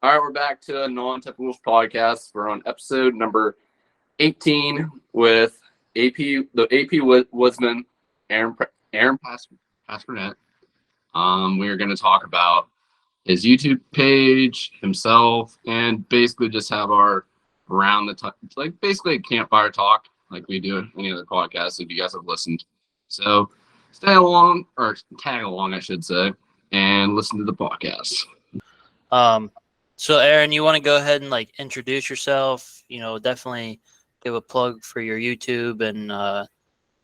All right, we're back to a non-typical podcast. We're on episode number 18 with the AP Woodsman, Aaron Pasquerette. We are going to talk about his YouTube page, himself, and basically just have our basically a campfire talk like we do any other podcast if you guys have listened. So stay along, or tag along, I should say, and listen to the podcast. So Aaron, you want to go ahead and introduce yourself? Definitely give a plug for your YouTube and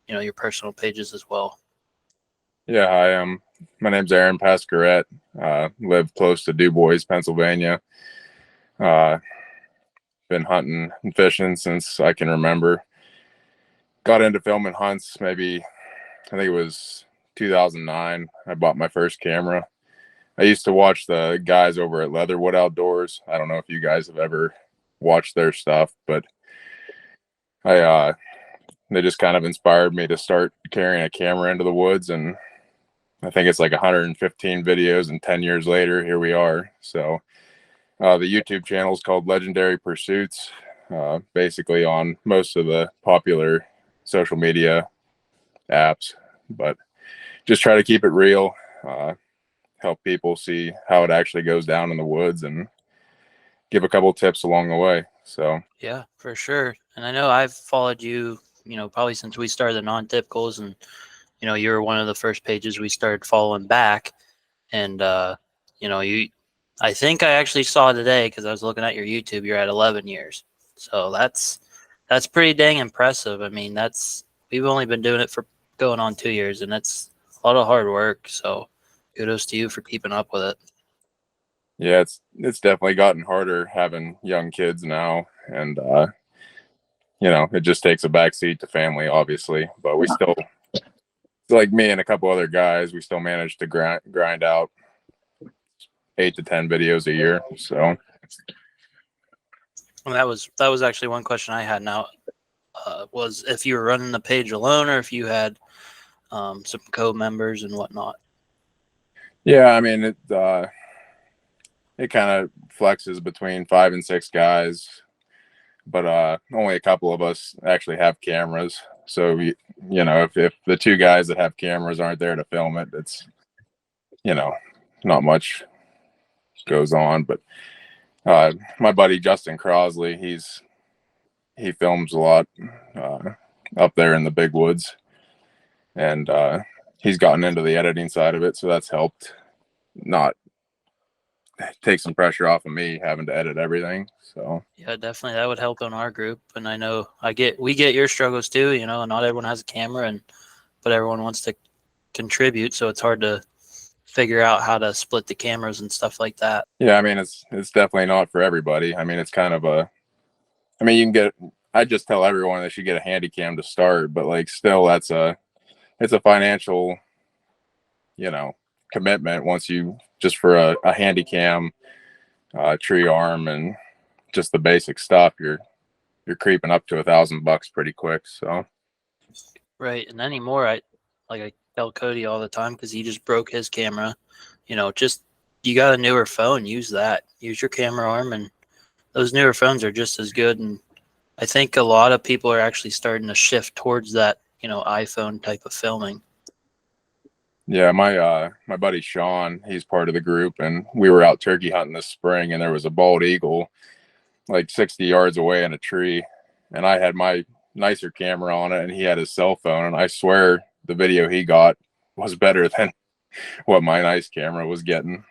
your personal pages as well. Yeah, hi. My name's Aaron Pasquerette. Live close to DuBois, Pennsylvania. Been hunting and fishing since I can remember. Got into filming hunts I think it was 2009. I bought my first camera. I used to watch the guys over at Leatherwood Outdoors. I don't know if you guys have ever watched their stuff, but they just kind of inspired me to start carrying a camera into the woods, and I think it's like 115 videos, and 10 years later, here we are. So the YouTube channel is called Legendary Pursuits, basically on most of the popular social media apps, but just try to keep it real, help people see how it actually goes down in the woods, and give a couple tips along the way. So yeah, for sure. And I know I've followed you, probably since we started the non-typicals, and you were one of the first pages we started following back. And I think I actually saw today, because I was looking at your YouTube, you're at 11 years. So that's pretty dang impressive. I mean, we've only been doing it for going on 2 years, and that's a lot of hard work. So kudos to you for keeping up with it. yeah, it's definitely gotten harder having young kids now, and it just takes a backseat to family, obviously. But we still, like me and a couple other guys, we still manage to grind out 8 to 10 videos a year. So well, that was actually one question I had now, was if you were running the page alone or if you had some co-members and whatnot. yeah, I mean, it kind of flexes between 5 and 6 guys, but only a couple of us actually have cameras. So if the 2 guys that have cameras aren't there to film it, it's not much goes on. But my buddy Justin Crosley, he films a lot up there in the big woods, and he's gotten into the editing side of it, so that's helped not take some pressure off of me having to edit everything. So yeah, definitely that would help on our group. And I know we get your struggles too, not everyone has a camera, but everyone wants to contribute, so it's hard to figure out how to split the cameras and stuff like that. Yeah, I mean, it's definitely not for everybody. I mean, it's kind of I just tell everyone they should get a handy cam to start, but still it's a financial, commitment once you, just for a handy cam, tree arm, and just the basic stuff, you're creeping up to $1,000 pretty quick. So right. And anymore, I tell Cody all the time, because he just broke his camera, just, you got a newer phone, use your camera arm, and those newer phones are just as good. And I think a lot of people are actually starting to shift towards that, iPhone type of filming. yeah, my buddy Sean, he's part of the group, and we were out turkey hunting this spring, and there was a bald eagle like 60 yards away in a tree, and I had my nicer camera on it, and he had his cell phone, and I swear the video he got was better than what my nice camera was getting.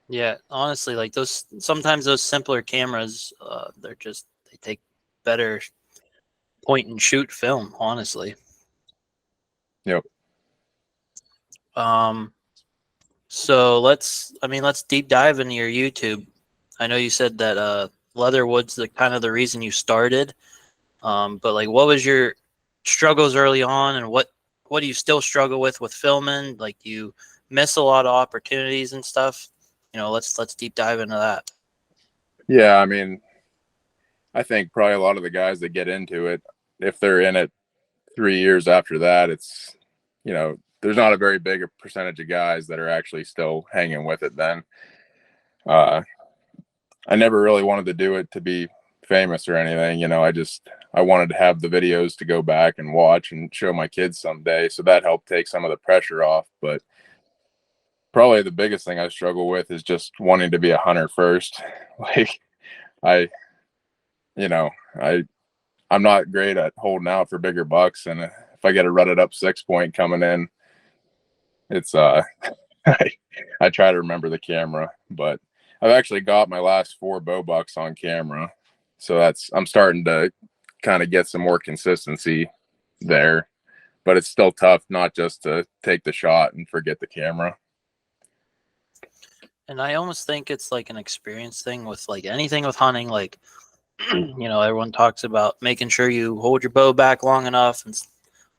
Yeah, honestly, sometimes those simpler cameras, they take better point and shoot film, honestly. Yep. So let's deep dive into your YouTube. I know you said that Leatherwood's the kind of the reason you started. But what was your struggles early on, and what do you still struggle with filming? You miss a lot of opportunities and stuff. Let's deep dive into that. Yeah, I mean, I think probably a lot of the guys that get into it, if they're in it 3 years after that, it's, there's not a very big percentage of guys that are actually still hanging with it then. I never really wanted to do it to be famous or anything. I wanted to have the videos to go back and watch and show my kids someday. So that helped take some of the pressure off. But probably the biggest thing I struggle with is just wanting to be a hunter first. Like I, you know, I'm not great at holding out for bigger bucks. And if I get a rutted up 6-point coming in, it's, I try to remember the camera, but I've actually got my last 4 bow bucks on camera. So I'm starting to kind of get some more consistency there, but it's still tough not just to take the shot and forget the camera. And I almost think it's like an experience thing with like anything with hunting. Like, everyone talks about making sure you hold your bow back long enough and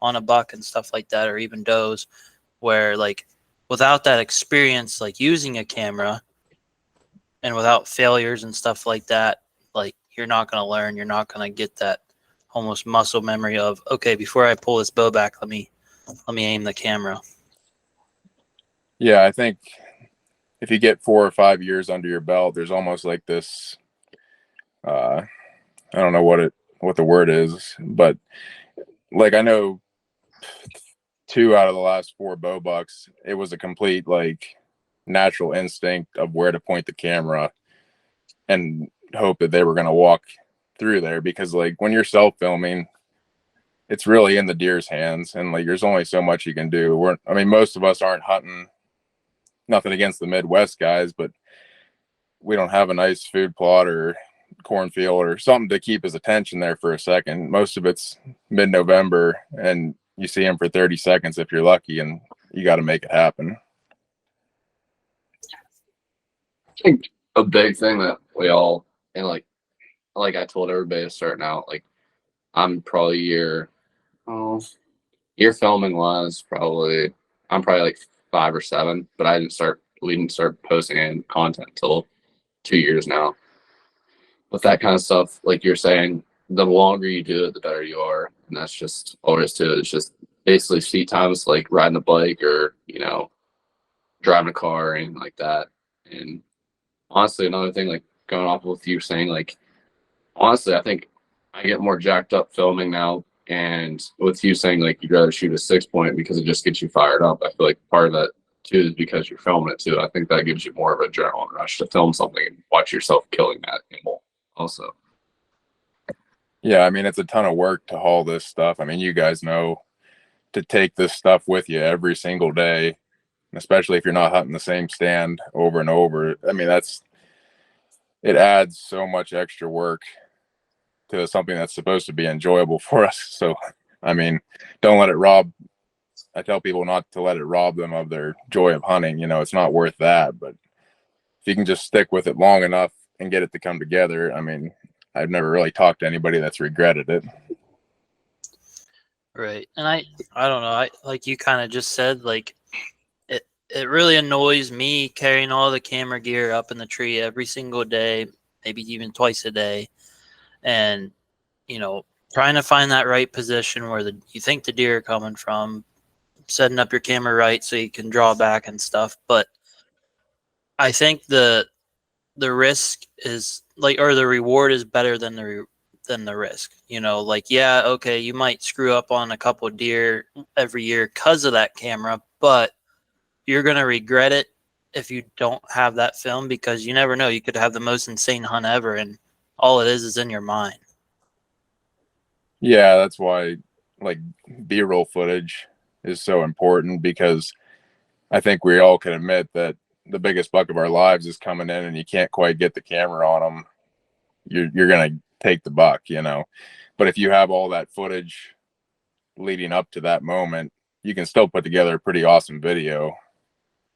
on a buck and stuff like that, or even does, where like without that experience, like using a camera and without failures and stuff like that, like you're not going to learn. You're not going to get that almost muscle memory of, okay, before I pull this bow back, let me aim the camera. Yeah, I think if you get 4 or 5 years under your belt, there's almost like this, I don't know what the word is, but like I know 2 out of the last 4 bow bucks, it was a complete like natural instinct of where to point the camera and hope that they were going to walk through there, because like when you're self filming, it's really in the deer's hands, and like there's only so much you can do. Most of us aren't hunting. Nothing against the Midwest guys, but we don't have a nice food plot or cornfield or something to keep his attention there for a second. Most of it's mid-November, and you see him for 30 seconds if you're lucky, and you got to make it happen. I think a big thing that we all, and like I told everybody starting out, like I'm probably year filming wise, I'm probably like 5 or 7, but we didn't start posting any content until 2 years now. With that kind of stuff, like you're saying, the longer you do it, the better you are. And that's just all there is to it. It's just basically seat times, like riding a bike or, driving a car or anything like that. And honestly, another thing, like going off with you saying, like, honestly, I think I get more jacked up filming now. And with you saying, like, you'd rather shoot a 6-point because it just gets you fired up, I feel like part of that too is because you're filming it too. I think that gives you more of an adrenaline rush to film something and watch yourself killing that animal also. Yeah, it's a ton of work to haul this stuff. You guys know, to take this stuff with you every single day, especially if you're not hunting the same stand over and over. It adds so much extra work to something that's supposed to be enjoyable for us. So, don't let it rob. I tell people not to let it rob them of their joy of hunting. It's not worth that. But if you can just stick with it long enough and get it to come together, I've never really talked to anybody that's regretted it. Right. And I don't know. I like you kind of just said, like it really annoys me carrying all the camera gear up in the tree every single day, maybe even twice a day. And, trying to find that right position where you think the deer are coming from, setting up your camera right so you can draw back and stuff. But I think the risk is or the reward is better than the risk. Yeah, okay, you might screw up on a couple of deer every year because of that camera, but you're going to regret it if you don't have that film, because you never know. You could have the most insane hunt ever, and all it is in your mind. Yeah, that's why like B-roll footage is so important, because I think we all can admit that the biggest buck of our lives is coming in and you can't quite get the camera on them. You're going to take the buck, but if you have all that footage leading up to that moment, you can still put together a pretty awesome video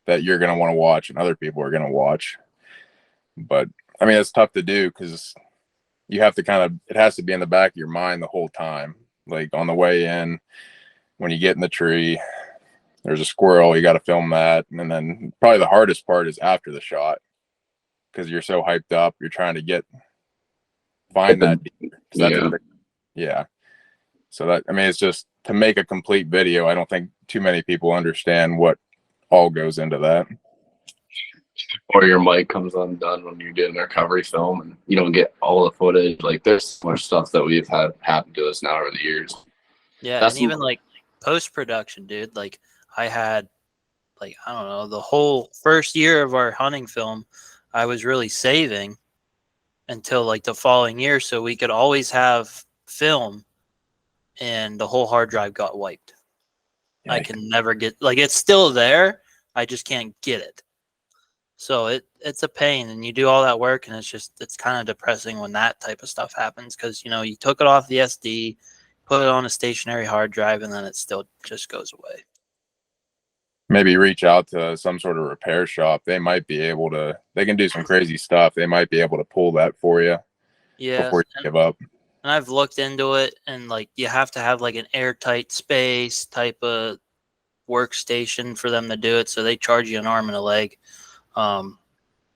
that you're going to want to watch and other people are going to watch. But it's tough to do because you have to it has to be in the back of your mind the whole time. Like on the way in, when you get in the tree, there's a squirrel, you got to film that. And then probably the hardest part is after the shot, because you're so hyped up. You're trying to find that deer. Yeah. So that, it's just to make a complete video. I don't think too many people understand what all goes into that. or your mic comes undone when you're doing a recovery film and you don't get all the footage. Like there's so much stuff that we've had happen to us now over the years. Yeah, That's and even like post production, dude. Like I had, like, I don't know, the whole first year of our hunting film, I was really saving until like the following year, so we could always have film, and the whole hard drive got wiped. I can never get, like, it's still there. I just can't get it. So it's a pain, and you do all that work, and it's kind of depressing when that type of stuff happens, because you took it off the SD, put it on a stationary hard drive, and then it still just goes away. Maybe reach out to some sort of repair shop. They might be able to. They can do some crazy stuff. They might be able to pull that for you before you give up. And I've looked into it, and like you have to have like an airtight space type of workstation for them to do it. So they charge you an arm and a leg.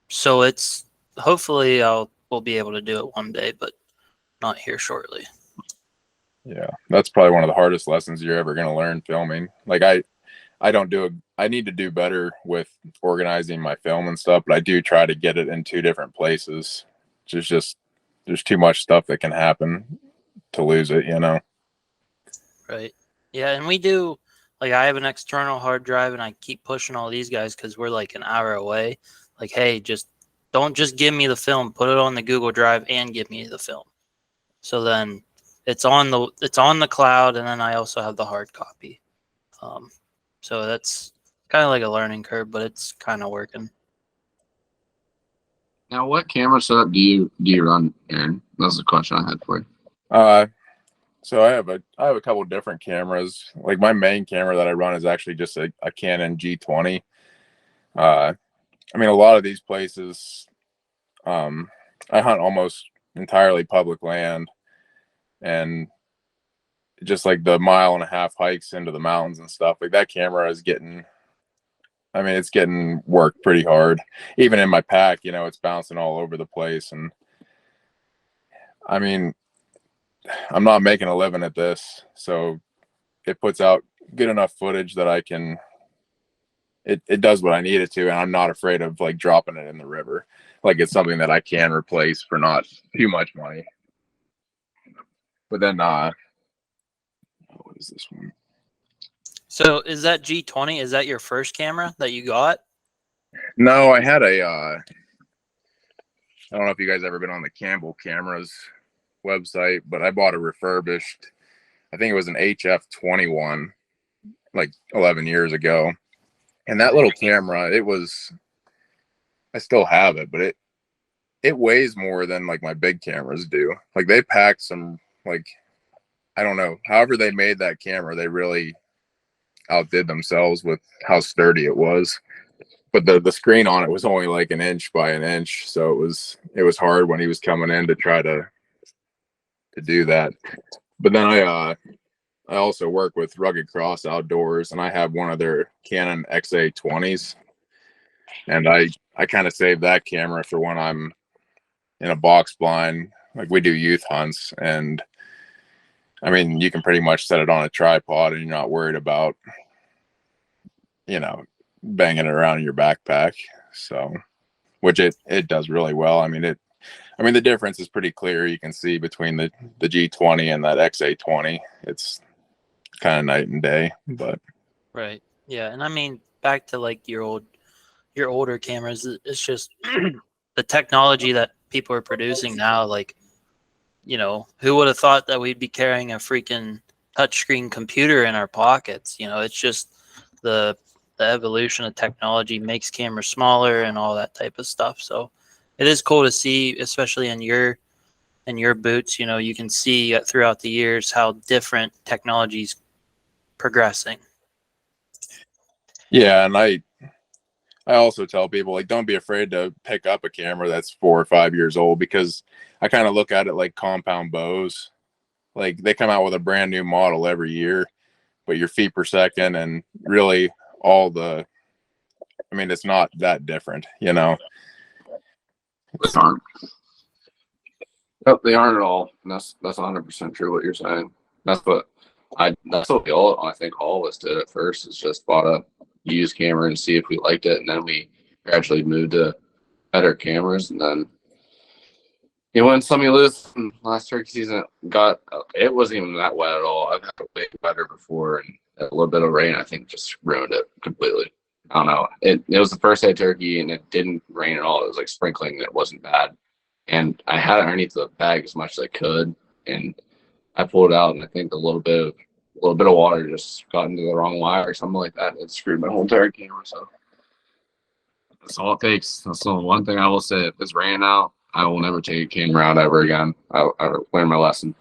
So it's hopefully we'll be able to do it one day, but not here shortly. Yeah, that's probably one of the hardest lessons you're ever going to learn filming. Like I need to do better with organizing my film and stuff, but I do try to get it in two different places. Just there's too much stuff that can happen to lose it, Right. Yeah, and we do, like, I have an external hard drive, and I keep pushing all these guys because we're like an hour away. Like, hey, don't just give me the film, put it on the Google Drive and give me the film. So then it's on the cloud, and then I also have the hard copy. So that's kind of like a learning curve, but it's kind of working. Now, what camera setup do you run, Aaron? That's the question I had for you. So I have a couple different cameras. Like my main camera that I run is actually just a Canon G20. I mean, a lot of these places, I hunt almost entirely public land, and just like the 1.5 mile hikes into the mountains and stuff, like that camera is it's getting worked pretty hard. Even in my pack, it's bouncing all over the place. And I mean, I'm not making a living at this, so it puts out good enough footage that it does what I need it to, and I'm not afraid of like dropping it in the river. Like it's something that I can replace for not too much money. But then what is this one? So is that G20? Is that your first camera that you got? No, I had I don't know if you guys ever been on the Campbell Cameras website, but I bought a refurbished, I think it was an HF21 like 11 years ago. And that little camera, I still have it, but it weighs more than like my big cameras do. Like they packed some, like, I don't know, however they made that camera, they really outdid themselves with how sturdy it was. But the screen on it was only like 1 inch by 1 inch, so it was hard when he was coming in to try to do that. But then I also work with Rugged Cross Outdoors, and I have one of their Canon XA20s, and I kind of save that camera for when I'm in a box blind. Like we do youth hunts, and I mean, you can pretty much set it on a tripod and you're not worried about, banging it around in your backpack. So, which it does really well. I mean, the difference is pretty clear. You can see between the G20 and that XA20. It's kind of night and day, but Right. Yeah, and I mean, back to like your older cameras, it's just the technology that people are producing now. Like, who would have thought that we'd be carrying a freaking touchscreen computer in our pockets? It's just the evolution of technology makes cameras smaller and all that type of stuff. So it is cool to see, especially in your boots. You can see throughout the years how different technology's progressing. yeah. And I also tell people, like, don't be afraid to pick up a camera that's 4 or 5 years old, because I kind of look at it like compound bows. Like they come out with a brand new model every year, but your feet per second and really it's not that different, They aren't. Nope, they aren't at all. And that's 100% true what you're saying. That's what I think all of us did at first. Is just bought a used camera and see if we liked it, and then we gradually moved to better cameras, and then win some, you lose. Last turkey season it wasn't even that wet at all. I've had it way wetter before, and a little bit of rain I think just ruined it completely. I don't know. It was the first day of turkey, and it didn't rain at all. It was like sprinkling, and it wasn't bad. And I had it underneath the bag as much as I could, and I pulled it out, and I think a little bit of water just got into the wrong wire or something like that. And it screwed my whole entire camera. So that's all it takes. That's the one thing I will say. If it's raining out, I will never take a camera out ever again. I learned my lesson.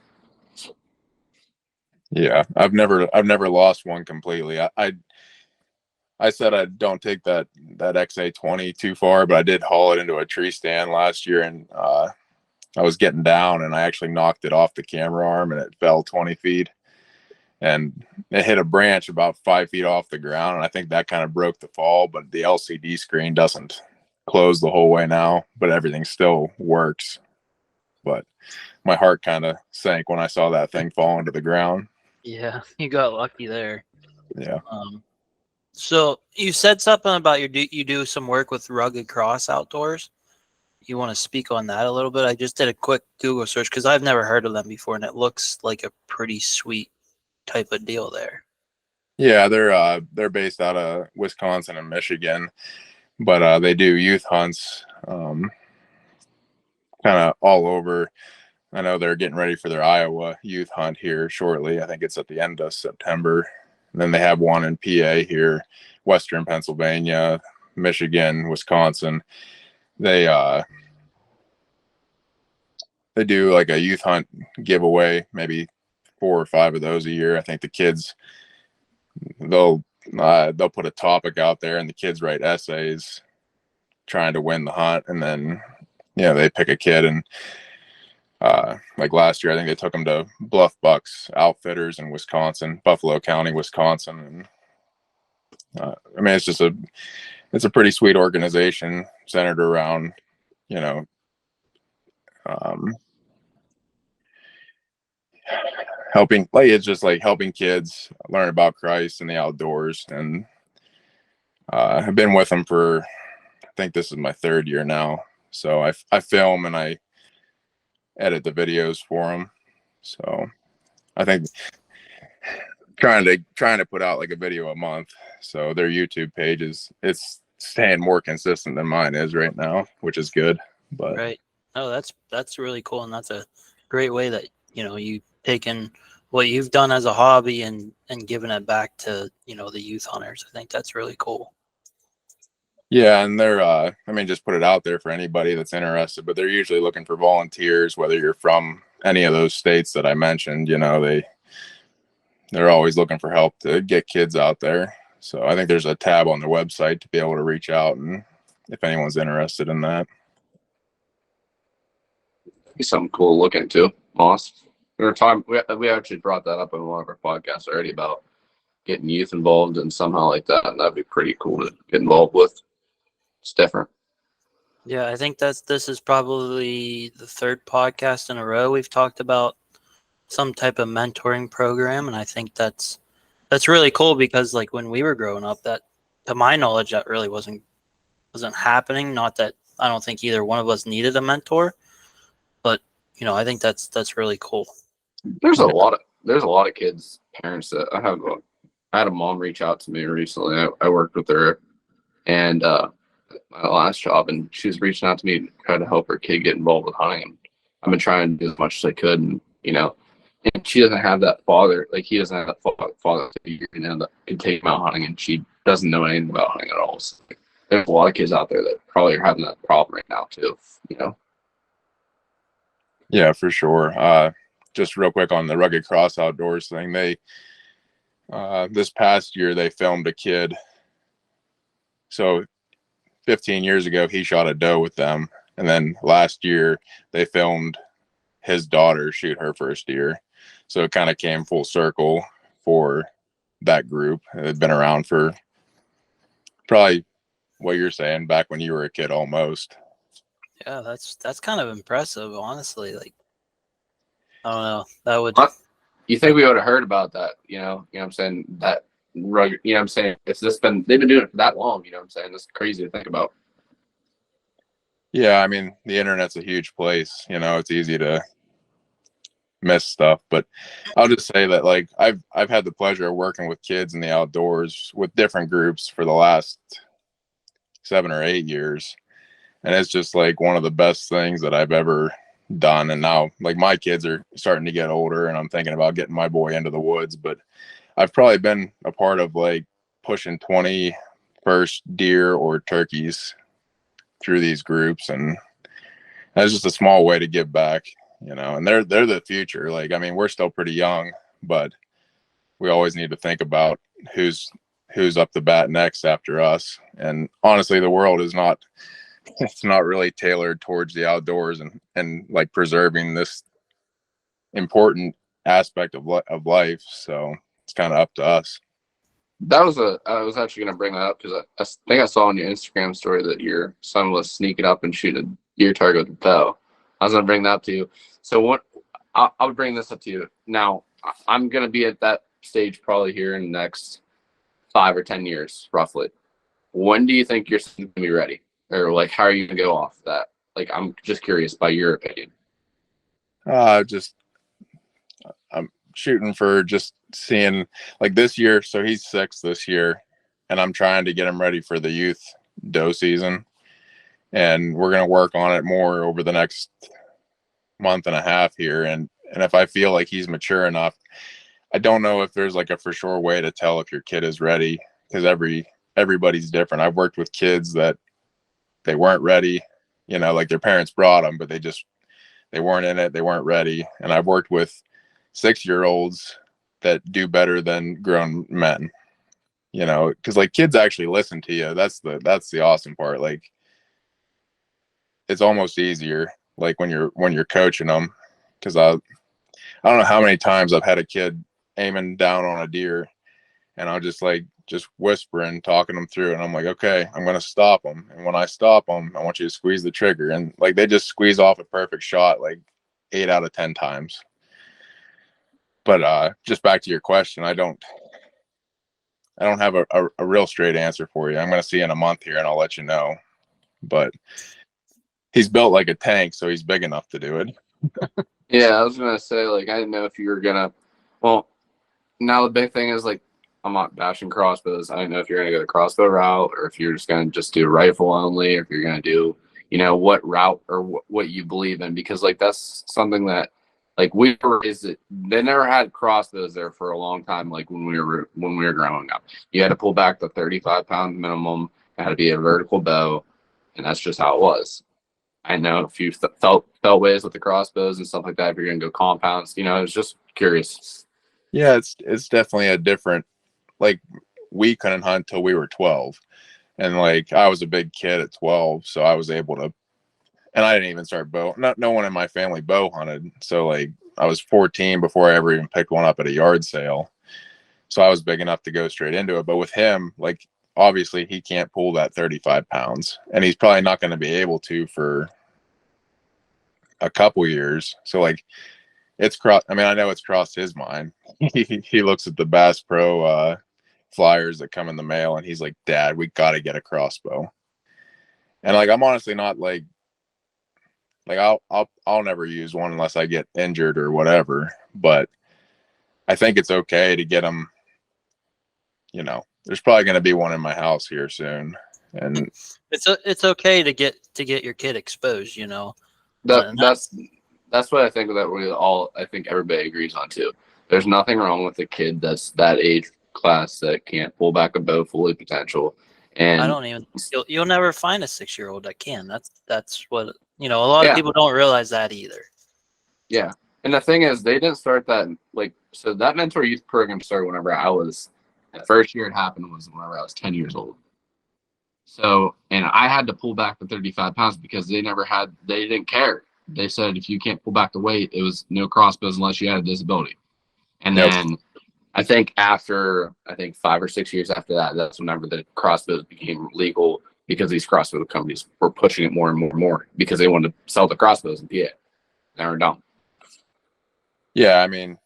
Yeah, I've never lost one completely. I said I don't take that XA20 too far, but I did haul it into a tree stand last year, and I was getting down, and I actually knocked it off the camera arm, and it fell 20 feet, and it hit a branch about 5 feet off the ground, and I think that kind of broke the fall. But the LCD screen doesn't close the whole way now, but everything still works. But my heart kind of sank when I saw that thing fall into the ground. Yeah, you got lucky there. Yeah. So you said something about you do some work with Rugged Cross Outdoors. You want to speak on that a little bit? I just did a quick Google search because I've never heard of them before, and it looks like a pretty sweet type of deal there. Yeah, they're based out of Wisconsin and Michigan, but they do youth hunts kind of all over. I know they're getting ready for their Iowa youth hunt here shortly. I think it's at the end of September. And then they have one in PA here, Western Pennsylvania, Michigan, Wisconsin. They do like a youth hunt giveaway, maybe 4 or 5 of those a year. I think the kids they'll put a topic out there, and the kids write essays trying to win the hunt, and then they pick a kid. And like last year, I think they took them to Bluff Bucks Outfitters in Wisconsin, Buffalo County, Wisconsin. And I mean, it's a pretty sweet organization centered around, helping, like, it's just like helping kids learn about Christ and the outdoors. And I've been with them for, I think this is my 3rd year now. So I film and I edit the videos for them. So I think trying to put out like a video a month. So their YouTube page it's staying more consistent than mine is right now, which is good. But right. Oh, that's really cool, and that's a great way that you taken what you've done as a hobby and given it back to the youth hunters. I think that's really cool. Yeah, and they're I mean, just put it out there for anybody that's interested, but they're usually looking for volunteers, whether you're from any of those states that I mentioned. They're always looking for help to get kids out there. So I think there's a tab on their website to be able to reach out, and if anyone's interested in that. Be something cool to look into, Moss. We actually brought that up in one of our podcasts already about getting youth involved and somehow like that. And that'd be pretty cool to get involved with. It's different. Yeah, I think this is probably the 3rd podcast in a row we've talked about some type of mentoring program, and I think that's really cool because like when we were growing up, that to my knowledge that really wasn't happening. Not that I don't think either one of us needed a mentor, but I think that's really cool. There's a lot of kids, parents that I had a mom reach out to me recently. I worked with her and my last job, and she was reaching out to me to try to help her kid get involved with hunting. And I've been trying to do as much as I could, and and she doesn't have that father, like he doesn't have that father figure, that can take him out hunting, and she doesn't know anything about hunting at all. So there's a lot of kids out there that probably are having that problem right now too. Yeah, for sure. Just real quick on the Rugged Cross Outdoors thing, they this past year they filmed a kid. So 15 years ago he shot a doe with them, and then last year they filmed his daughter shoot her first deer. So it kind of came full circle for that group. It had been around for probably what you're saying, back when you were a kid almost. Yeah, that's kind of impressive, honestly. Like, I don't know. That would. You think we would have heard about that? What I'm saying, that rugged. What I'm saying, they've been doing it for that long. What I'm saying, that's crazy to think about. Yeah, I mean, the internet's a huge place. You know, it's easy to miss stuff, but I'll just say that like I've had the pleasure of working with kids in the outdoors with different groups for the last 7 or 8 years, and it's just like one of the best things that I've ever done. And now like my kids are starting to get older, and I'm thinking about getting my boy into the woods, but I've probably been a part of like pushing 20 first deer or turkeys through these groups, and that's just a small way to give back, you know. And they're the future. Like, I mean, we're still pretty young, but we always need to think about who's up the bat next after us. And honestly, the world is not, it's not really tailored towards the outdoors and like preserving this important aspect of life. So it's kind of up to us. I was actually going to bring that up because I think I saw on your Instagram story that your son was sneaking up and shooting a deer target with a bow. I was going to bring that up to you. So I'll bring this up to you now. I'm going to be at that stage probably here in the next 5 or 10 years, roughly. When do you think your son's going to be ready, or like how are you going to go off that? Like, I'm just curious by your opinion. Just I'm shooting for just seeing like this year. So he's 6 this year, and I'm trying to get him ready for the youth doe season. And we're going to work on it more over the next month and a half here. And if I feel like he's mature enough, I don't know if there's like a for sure way to tell if your kid is ready, because everybody's different. I've worked with kids that they weren't ready, you know, like their parents brought them, but they weren't in it, they weren't ready. And I've worked with 6-year-olds that do better than grown men, you know, because like kids actually listen to you. That's the awesome part. Like it's almost easier like when you're coaching them, because I don't know how many times I've had a kid aiming down on a deer, and I'll just whispering, talking them through, and I'm like, okay, I'm gonna stop them, and when I stop them, I want you to squeeze the trigger, and like they just squeeze off a perfect shot like 8 out of 10 times. But just back to your question, I don't have a real straight answer for you. I'm gonna see in a month here, and I'll let you know. But he's built like a tank, so he's big enough to do it. Yeah, I was gonna say, like, I didn't know if you were gonna. Well, now the big thing is like, I'm not bashing crossbows. I don't know if you're gonna go the crossbow route, or if you're just gonna just do rifle only, or if you're gonna do, what route or what you believe in, because like that's something that, like, they never had crossbows there for a long time. Like when we were growing up, you had to pull back the 35-pound minimum. It had to be a vertical bow, and that's just how it was. I know if you felt ways with the crossbows and stuff like that, if you're gonna go compounds, I was just curious. Yeah, it's definitely a different, like we couldn't hunt till we were 12, and like I was a big kid at 12, so I was able to, and I didn't even start bow. No one in my family bow hunted, so like I was 14 before I ever even picked one up at a yard sale. So I was big enough to go straight into it. But with him, like obviously he can't pull that 35 pounds, and he's probably not going to be able to for a couple years. So like it's crossed. I mean, I know it's crossed his mind. He looks at the Bass Pro flyers that come in the mail, and he's like, "Dad, we got to get a crossbow." And like I'm honestly not like I'll never use one unless I get injured or whatever. But I think it's okay to get them. You know, there's probably going to be one in my house here soon, and It's okay to get your kid exposed, That And that's what I think that I think everybody agrees on too. There's nothing wrong with a kid that's that age class that can't pull back a bow fully potential. I And don't even you'll never find a 6-year-old that can. That's what a lot of yeah, people don't realize that either. yeah. And the thing is, they didn't start that, like, so that mentor youth program started whenever I was, the first year it happened was whenever I was 10 years old. So, and I had to pull back the 35 pounds because they didn't care. They said if you can't pull back the weight, it was no crossbows unless you had a disability. And yep. then I think 5 or 6 years after that, that's whenever the crossbows became legal, because these crossbow companies were pushing it more and more and more because they wanted to sell the crossbows in PA. They were dumb. Yeah, I mean,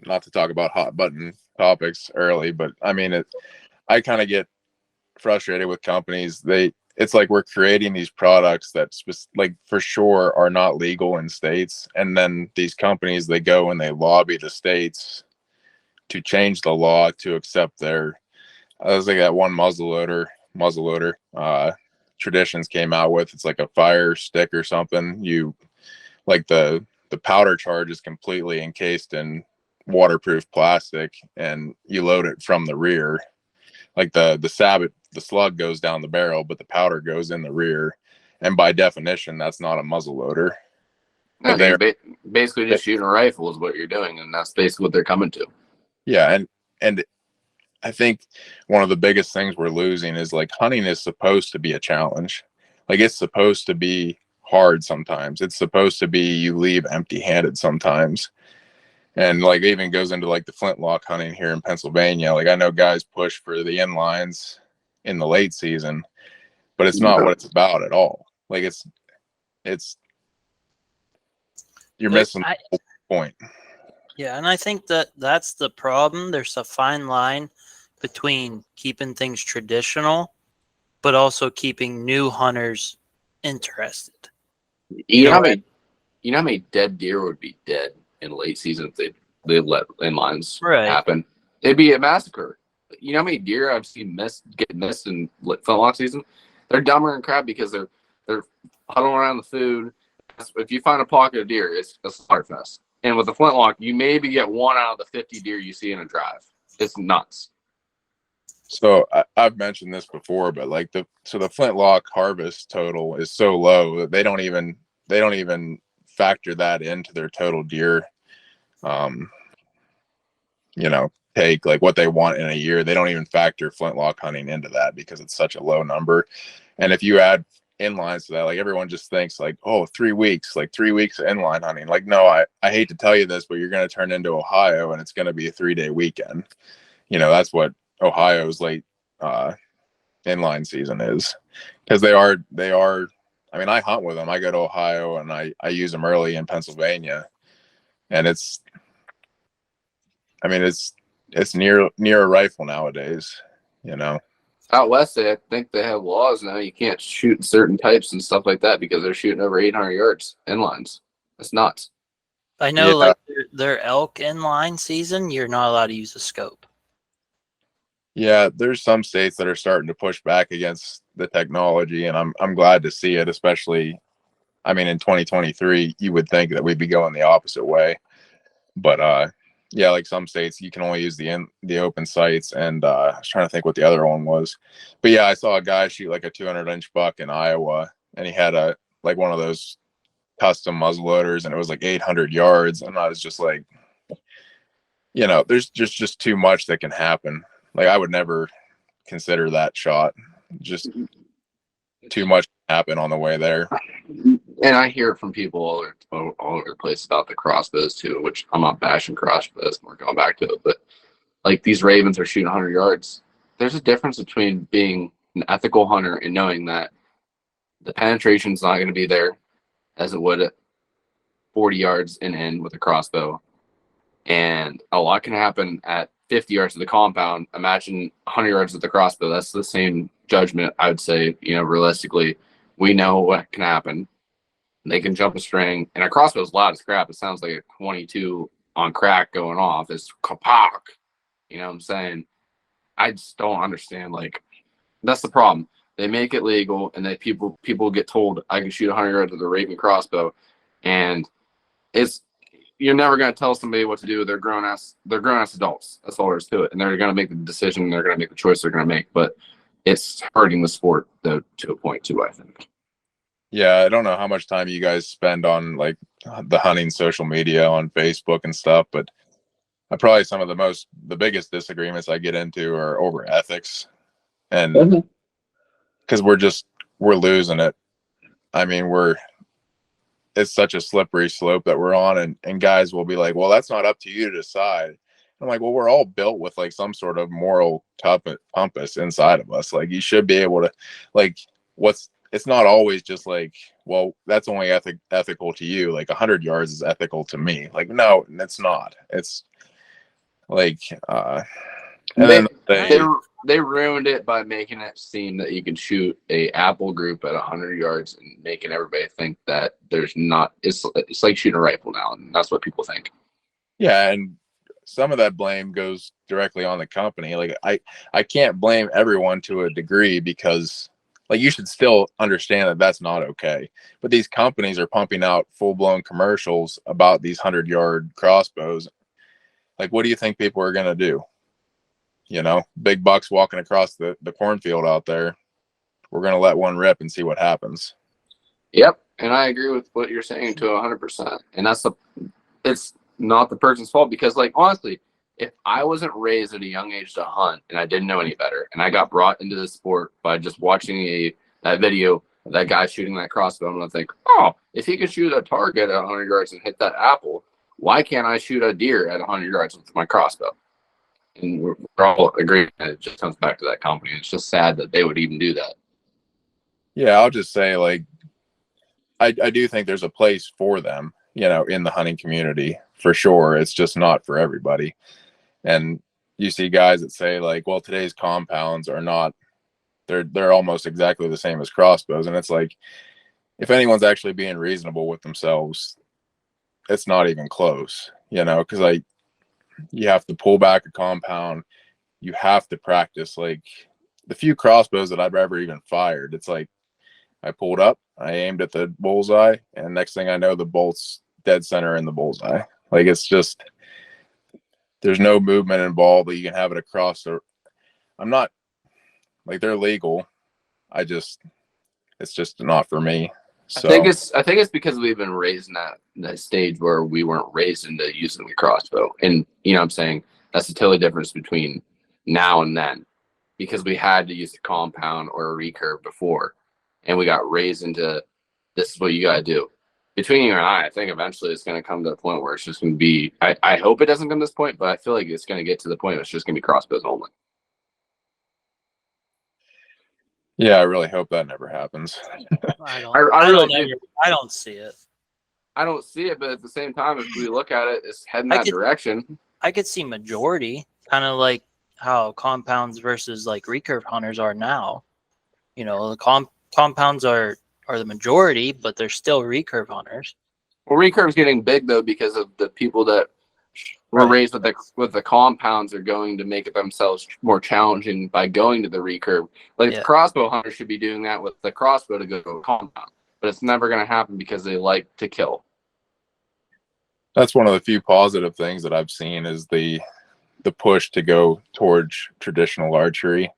not to talk about hot button topics early, but I mean, I kind of get frustrated with companies. it's like we're creating these products that like for sure are not legal in states, and then these companies, they go and they lobby the states to change the law to accept their. I was like that one muzzleloader Traditions came out with. It's like a fire stick or something. You like the powder charge is completely encased in waterproof plastic, and you load it from the rear. Like the slug goes down the barrel, but the powder goes in the rear, and by definition, that's not a muzzle loader. No, But they're basically just shooting a rifle is what you're doing, and that's basically what they're coming to. yeah, and I think one of the biggest things we're losing is like hunting is supposed to be a challenge. Like it's supposed to be hard sometimes. It's supposed to be you leave empty-handed sometimes. And like it even goes into like the flintlock hunting here in Pennsylvania. Like I know guys push for the inlines in the late season, but it's not what it's about at all. Like it's you're missing the whole point. Yeah, and I think that's the problem. There's a fine line between keeping things traditional, but also keeping new hunters interested. You know how many dead deer would be dead in late season if they let inlines happen? It'd be a massacre. You know how many deer I've seen get missed in flintlock season? They're dumber than crap because they're huddling around the food. If you find a pocket of deer, it's a slaughter fest. And with the flintlock, you maybe get 1 out of the 50 deer you see in a drive. It's nuts. So I've mentioned this before, but like the flintlock harvest total is so low that they don't even factor that into their total deer, take like what they want in a year. They don't even factor flintlock hunting into that because it's such a low number. And if you add inlines to that, like everyone just thinks like, oh, 3 weeks, like 3 weeks of inline hunting. Like, no, I hate to tell you this, but you're going to turn into Ohio and it's going to be a 3-day weekend. That's what Ohio's late inline season is, because they are. I mean, I hunt with them. I go to Ohio and I use them early in Pennsylvania, and it's near a rifle nowadays. Out west, I think they have laws now. You can't shoot certain types and stuff like that because they're shooting over 800 yards inlines. That's nuts. I know, like their elk inline season, you're not allowed to use a scope. Yeah, there's some states that are starting to push back against the technology, and I'm glad to see it. Especially, I mean, in 2023, you would think that we'd be going the opposite way, but yeah, like some states, you can only use the open sights, and I was trying to think what the other one was, but yeah, I saw a guy shoot like a 200-inch buck in Iowa, and he had one of those custom muzzleloaders, and it was like 800 yards, and I was just like, there's just too much that can happen. Like I would never consider that shot. Just too much happen on the way there. And I hear from people all over the place about the crossbows too, which I'm not bashing crossbows. We're going back to it, but like these ravens are shooting 100 yards. There's a difference between being an ethical hunter and knowing that the penetration's not going to be there as it would at 40 yards in with a crossbow, and a lot can happen at 50 yards of the compound. Imagine 100 yards of the crossbow. That's the same judgment, I would say. Realistically, we know what can happen. They can jump a string, and a crossbow is loud as crap. It sounds like a 22 on crack going off. It's kapak. You know what I'm saying? I just don't understand. Like, that's the problem. They make it legal, and then people get told I can shoot 100 yards with a Raven crossbow, and you're never going to tell somebody what to do. They're grown ass adults. That's all there is to it. And they're going to make the decision. They're going to make the choice they're going to make. But it's hurting the sport though, to a point too, I think. Yeah, I don't know how much time you guys spend on like the hunting social media on Facebook and stuff, but probably some of the biggest disagreements I get into are over ethics, and because we're losing it. I mean, it's such a slippery slope that we're on, and guys will be like, well, that's not up to you to decide. I'm like, well, we're all built with like some sort of moral compass inside of us. Like you should be able to, like, it's not always just like, well, that's only ethical to you. Like 100 yards is ethical to me. Like, no, it's not. It's like, and then they ruined it by making it seem that you can shoot a apple group at 100 yards and making everybody think that there's not. It's like shooting a rifle now, and that's what people think. Yeah, and some of that blame goes directly on the company. Like I can't blame everyone to a degree, because like you should still understand that that's not okay. But these companies are pumping out full-blown commercials about these 100-yard crossbows. Like, what do you think people are going to do? You know, big bucks walking across the cornfield out there. We're going to let one rip and see what happens. Yep, and I agree with what you're saying to 100%. And it's not the person's fault, because, like, honestly, if I wasn't raised at a young age to hunt and I didn't know any better, and I got brought into the sport by just watching that video of that guy shooting that crossbow, I'm gonna think, oh, if he can shoot a target at 100 yards and hit that apple, why can't I shoot a deer at 100 yards with my crossbow? And we're all agreeing that it just comes back to that company. It's just sad that they would even do that. Yeah, I'll just say, like, I do think there's a place for them, you know, in the hunting community for sure. It's just not for everybody. And you see guys that say, like, well, today's compounds are not, they're almost exactly the same as crossbows. And it's like, if anyone's actually being reasonable with themselves, it's not even close, you know, because like you have to pull back a compound, you have to practice. Like the few crossbows that I've ever even fired, it's like I pulled up, I aimed at the bullseye, and next thing I know, the bolt's dead center in the bullseye. Like it's just, there's no movement involved that you can have it across the, I'm not, like, they're legal. It's just not for me. So I think it's because we've been raised in that stage where we weren't raised into using the crossbow. And you know what I'm saying? That's the totally difference between now and then. Because we had to use a compound or a recurve before, and we got raised into this is what you gotta do. Between you and I think eventually it's gonna come to a point where it's just gonna be, I hope it doesn't come to this point, but I feel like it's gonna get to the point where it's just gonna be crossbows only. yeah, I really hope that never happens. I don't. I really do. I don't see it. I don't see it, but at the same time, if we look at it, it's heading I that could- direction. I could see majority, kind of like how compounds versus like recurve hunters are now. You know, the compounds are the majority, but they're still recurve hunters. Well, recurve's getting big though because of the people that were Right. raised with the compounds are going to make it themselves more challenging by going to the recurve. Like Yeah. the crossbow hunter should be doing that with the crossbow to go to a compound, but it's never going to happen because they like to kill. That's one of the few positive things that I've seen is the push to go towards traditional archery,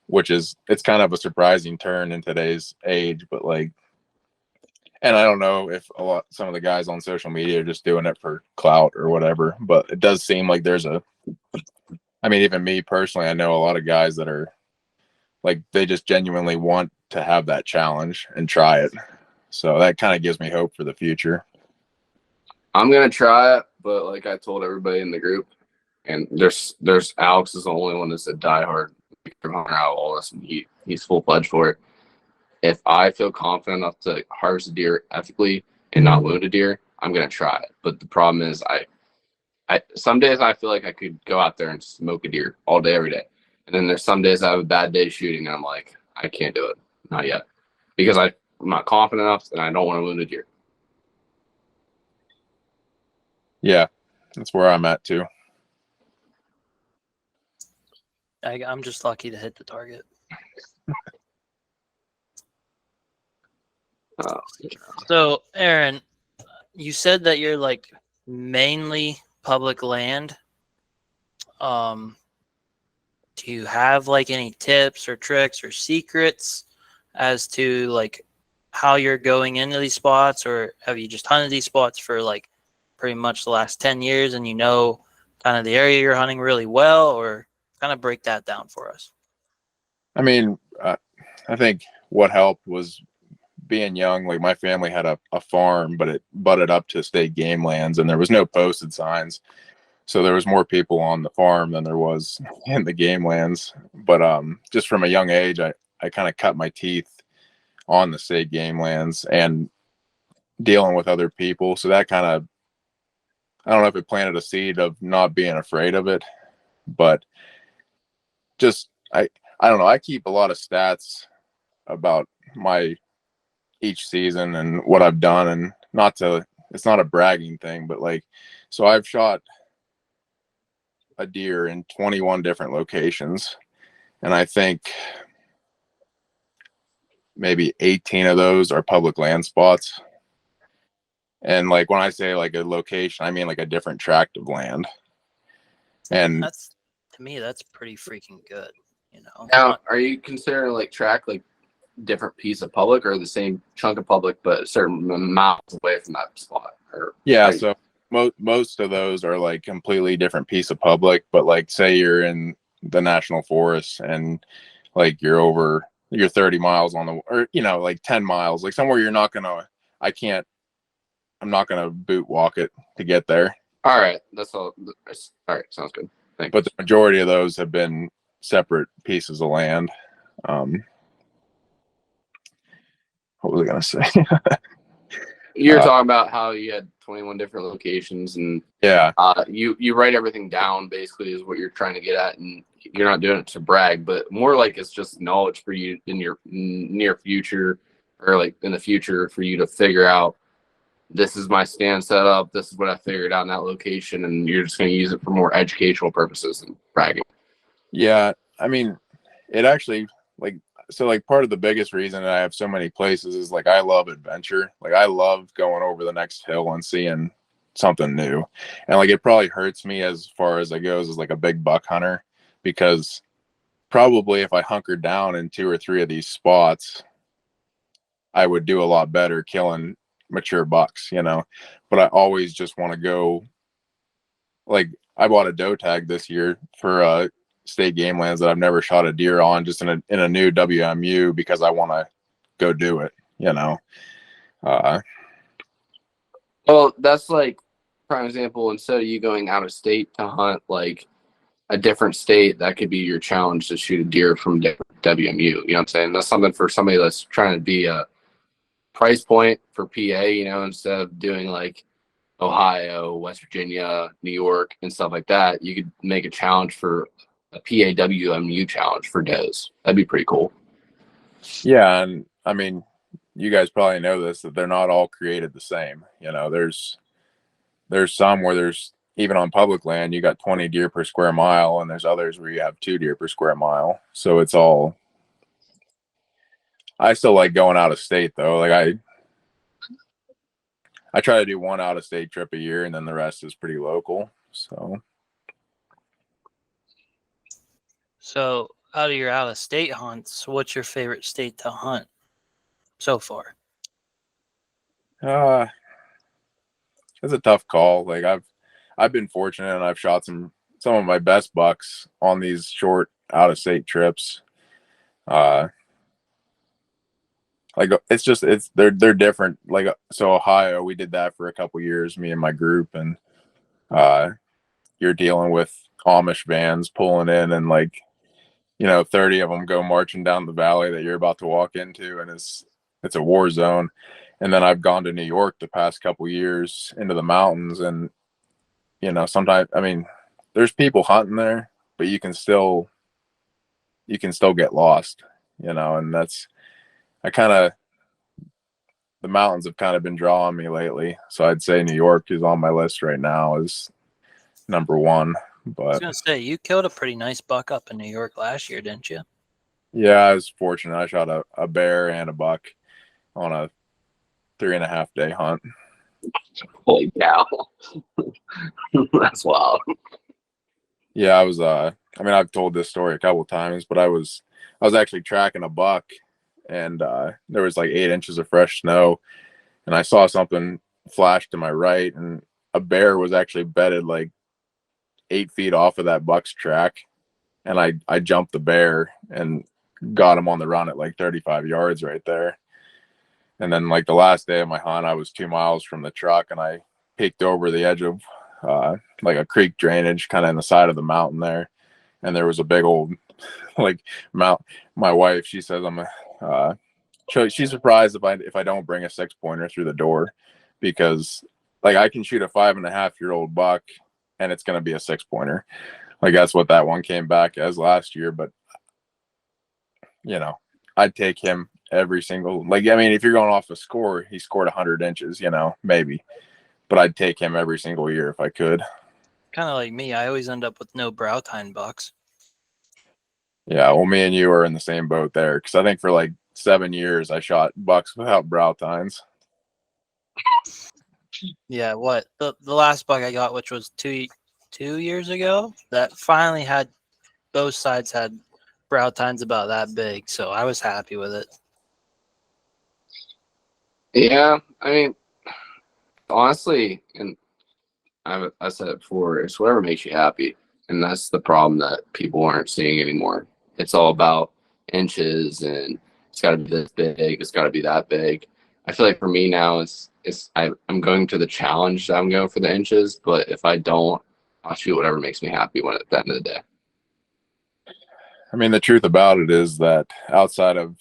which is, it's kind of a surprising turn in today's age, but like, and I don't know if some of the guys on social media are just doing it for clout or whatever, but it does seem like I mean, even me personally, I know a lot of guys that are like, they just genuinely want to have that challenge and try it. So that kind of gives me hope for the future. I'm going to try it, but like I told everybody in the group, and there's Alex is the only one that's a diehard hunter out of all this, and he's full fledged for it. If I feel confident enough to harvest a deer ethically and not wound a deer, I'm gonna try it. But the problem is, I some days I feel like I could go out there and smoke a deer all day, every day, and then there's some days I have a bad day shooting, and I'm like, I can't do it, not yet, because I'm not confident enough, and I don't want to wound a deer. Yeah, that's where I'm at too. I'm just lucky to hit the target. So, Aaron, you said that you're like mainly public land. Do you have like any tips or tricks or secrets as to like how you're going into these spots, or have you just hunted these spots for like pretty much the last 10 years and you know kind of the area you're hunting really well, or kind of break that down for us? I mean, I think what helped was being young. Like my family had a farm, but it butted up to state game lands, and there was no posted signs. So there was more people on the farm than there was in the game lands. But just from a young age, I kind of cut my teeth on the state game lands and dealing with other people. So that kind of, I don't know if it planted a seed of not being afraid of it, but just I don't know. I keep a lot of stats about my each season and what I've done, and it's not a bragging thing, but like, so I've shot a deer in 21 different locations, and I think maybe 18 of those are public land spots. And like when I say like a location, I mean like a different tract of land. And That's, to me, that's pretty freaking good. Now, are you considering like track like different piece of public or the same chunk of public, but a certain amount away from that spot? Or yeah, so most of those are like completely different piece of public, but like say you're in the national forest and like you're 30 miles on the, or like 10 miles, like somewhere I'm not gonna boot walk it to get there. All right, that's all. All right, sounds good. Thanks. But the majority of those have been separate pieces of land. What was I gonna say? You're talking about how you had 21 different locations, and yeah, you write everything down. Basically, is what you're trying to get at, and you're not doing it to brag, but more like it's just knowledge for you in your near future, or like in the future for you to figure out. This is my stand setup. This is what I figured out in that location, and you're just going to use it for more educational purposes than bragging. Yeah, I mean, it actually like so like part of the biggest reason that I have so many places is like I love adventure. Like I love going over the next hill and seeing something new. And like it probably hurts me as far as it goes as like a big buck hunter, because probably if I hunkered down in 2 or 3 of these spots, I would do a lot better killing mature bucks, but I always just want to go. Like I bought a doe tag this year for state game lands that I've never shot a deer on, just in a new WMU, because I want to go do it, Well, that's like prime example. Instead of you going out of state to hunt like a different state, that could be your challenge to shoot a deer from different WMU. You know what I'm saying? That's something for somebody that's trying to be a price point for PA, instead of doing like Ohio, West Virginia, New York, and stuff like that. You could make a challenge for a PAWMU challenge for does. That'd be pretty cool. Yeah, and I mean, you guys probably know this, that they're not all created the same. There's some where there's, even on public land, you got 20 deer per square mile, and there's others where you have 2 deer per square mile. So it's all. I still like going out of state though. Like I try to do one out of state trip a year, and then the rest is pretty local. So out of your out of state hunts, what's your favorite state to hunt so far? It's a tough call. Like I've been fortunate, and I've shot some of my best bucks on these short out of state trips. Like they're different. Like, so Ohio, we did that for a couple years, me and my group, and you're dealing with Amish vans pulling in, and like 30 of them go marching down the valley that you're about to walk into, and it's a war zone. And then I've gone to New York the past couple years into the mountains, and sometimes, I mean, there's people hunting there, but you can still get lost, and that's, the mountains have kind of been drawing me lately. So I'd say New York is on my list right now as number one. But I was gonna say, you killed a pretty nice buck up in New York last year, didn't you? yeah, I was fortunate. I shot a bear and a buck on a 3.5 day hunt. Holy cow. That's wild. Yeah, I was I mean, I've told this story a couple times, but I was actually tracking a buck, and there was like 8 inches of fresh snow, and I saw something flash to my right, and a bear was actually bedded like 8 feet off of that buck's track, and I jumped the bear and got him on the run at like 35 yards right there. And then like the last day of my hunt, I was 2 miles from the truck, and I peeked over the edge of like a creek drainage kind of in the side of the mountain there, and there was a big old like mount. My wife, she says she's surprised if I don't bring a 6-pointer through the door, because like I can shoot a 5.5-year-old buck and it's going to be a 6-pointer. Like that's what that one came back as last year. But I'd take him every single, like, I mean, if you're going off a score, he scored 100 inches, maybe, but I'd take him every single year if I could. Kind of like me, I always end up with no brow tine bucks. Yeah, well, me and you are in the same boat there, because I think for like 7 years I shot bucks without brow tines. Yeah, what the last buck I got, which was two years ago, that finally had both sides had brow tines about that big, so I was happy with it. Yeah, I mean, honestly, and I said it before, it's whatever makes you happy. And that's the problem that people aren't seeing anymore. It's all about inches and it's got to be this big, it's got to be that big. I feel like for me now, I'm going to the challenge that I'm going for the inches, but if I don't, I'll shoot whatever makes me happy when at the end of the day. I mean, the truth about it is that outside of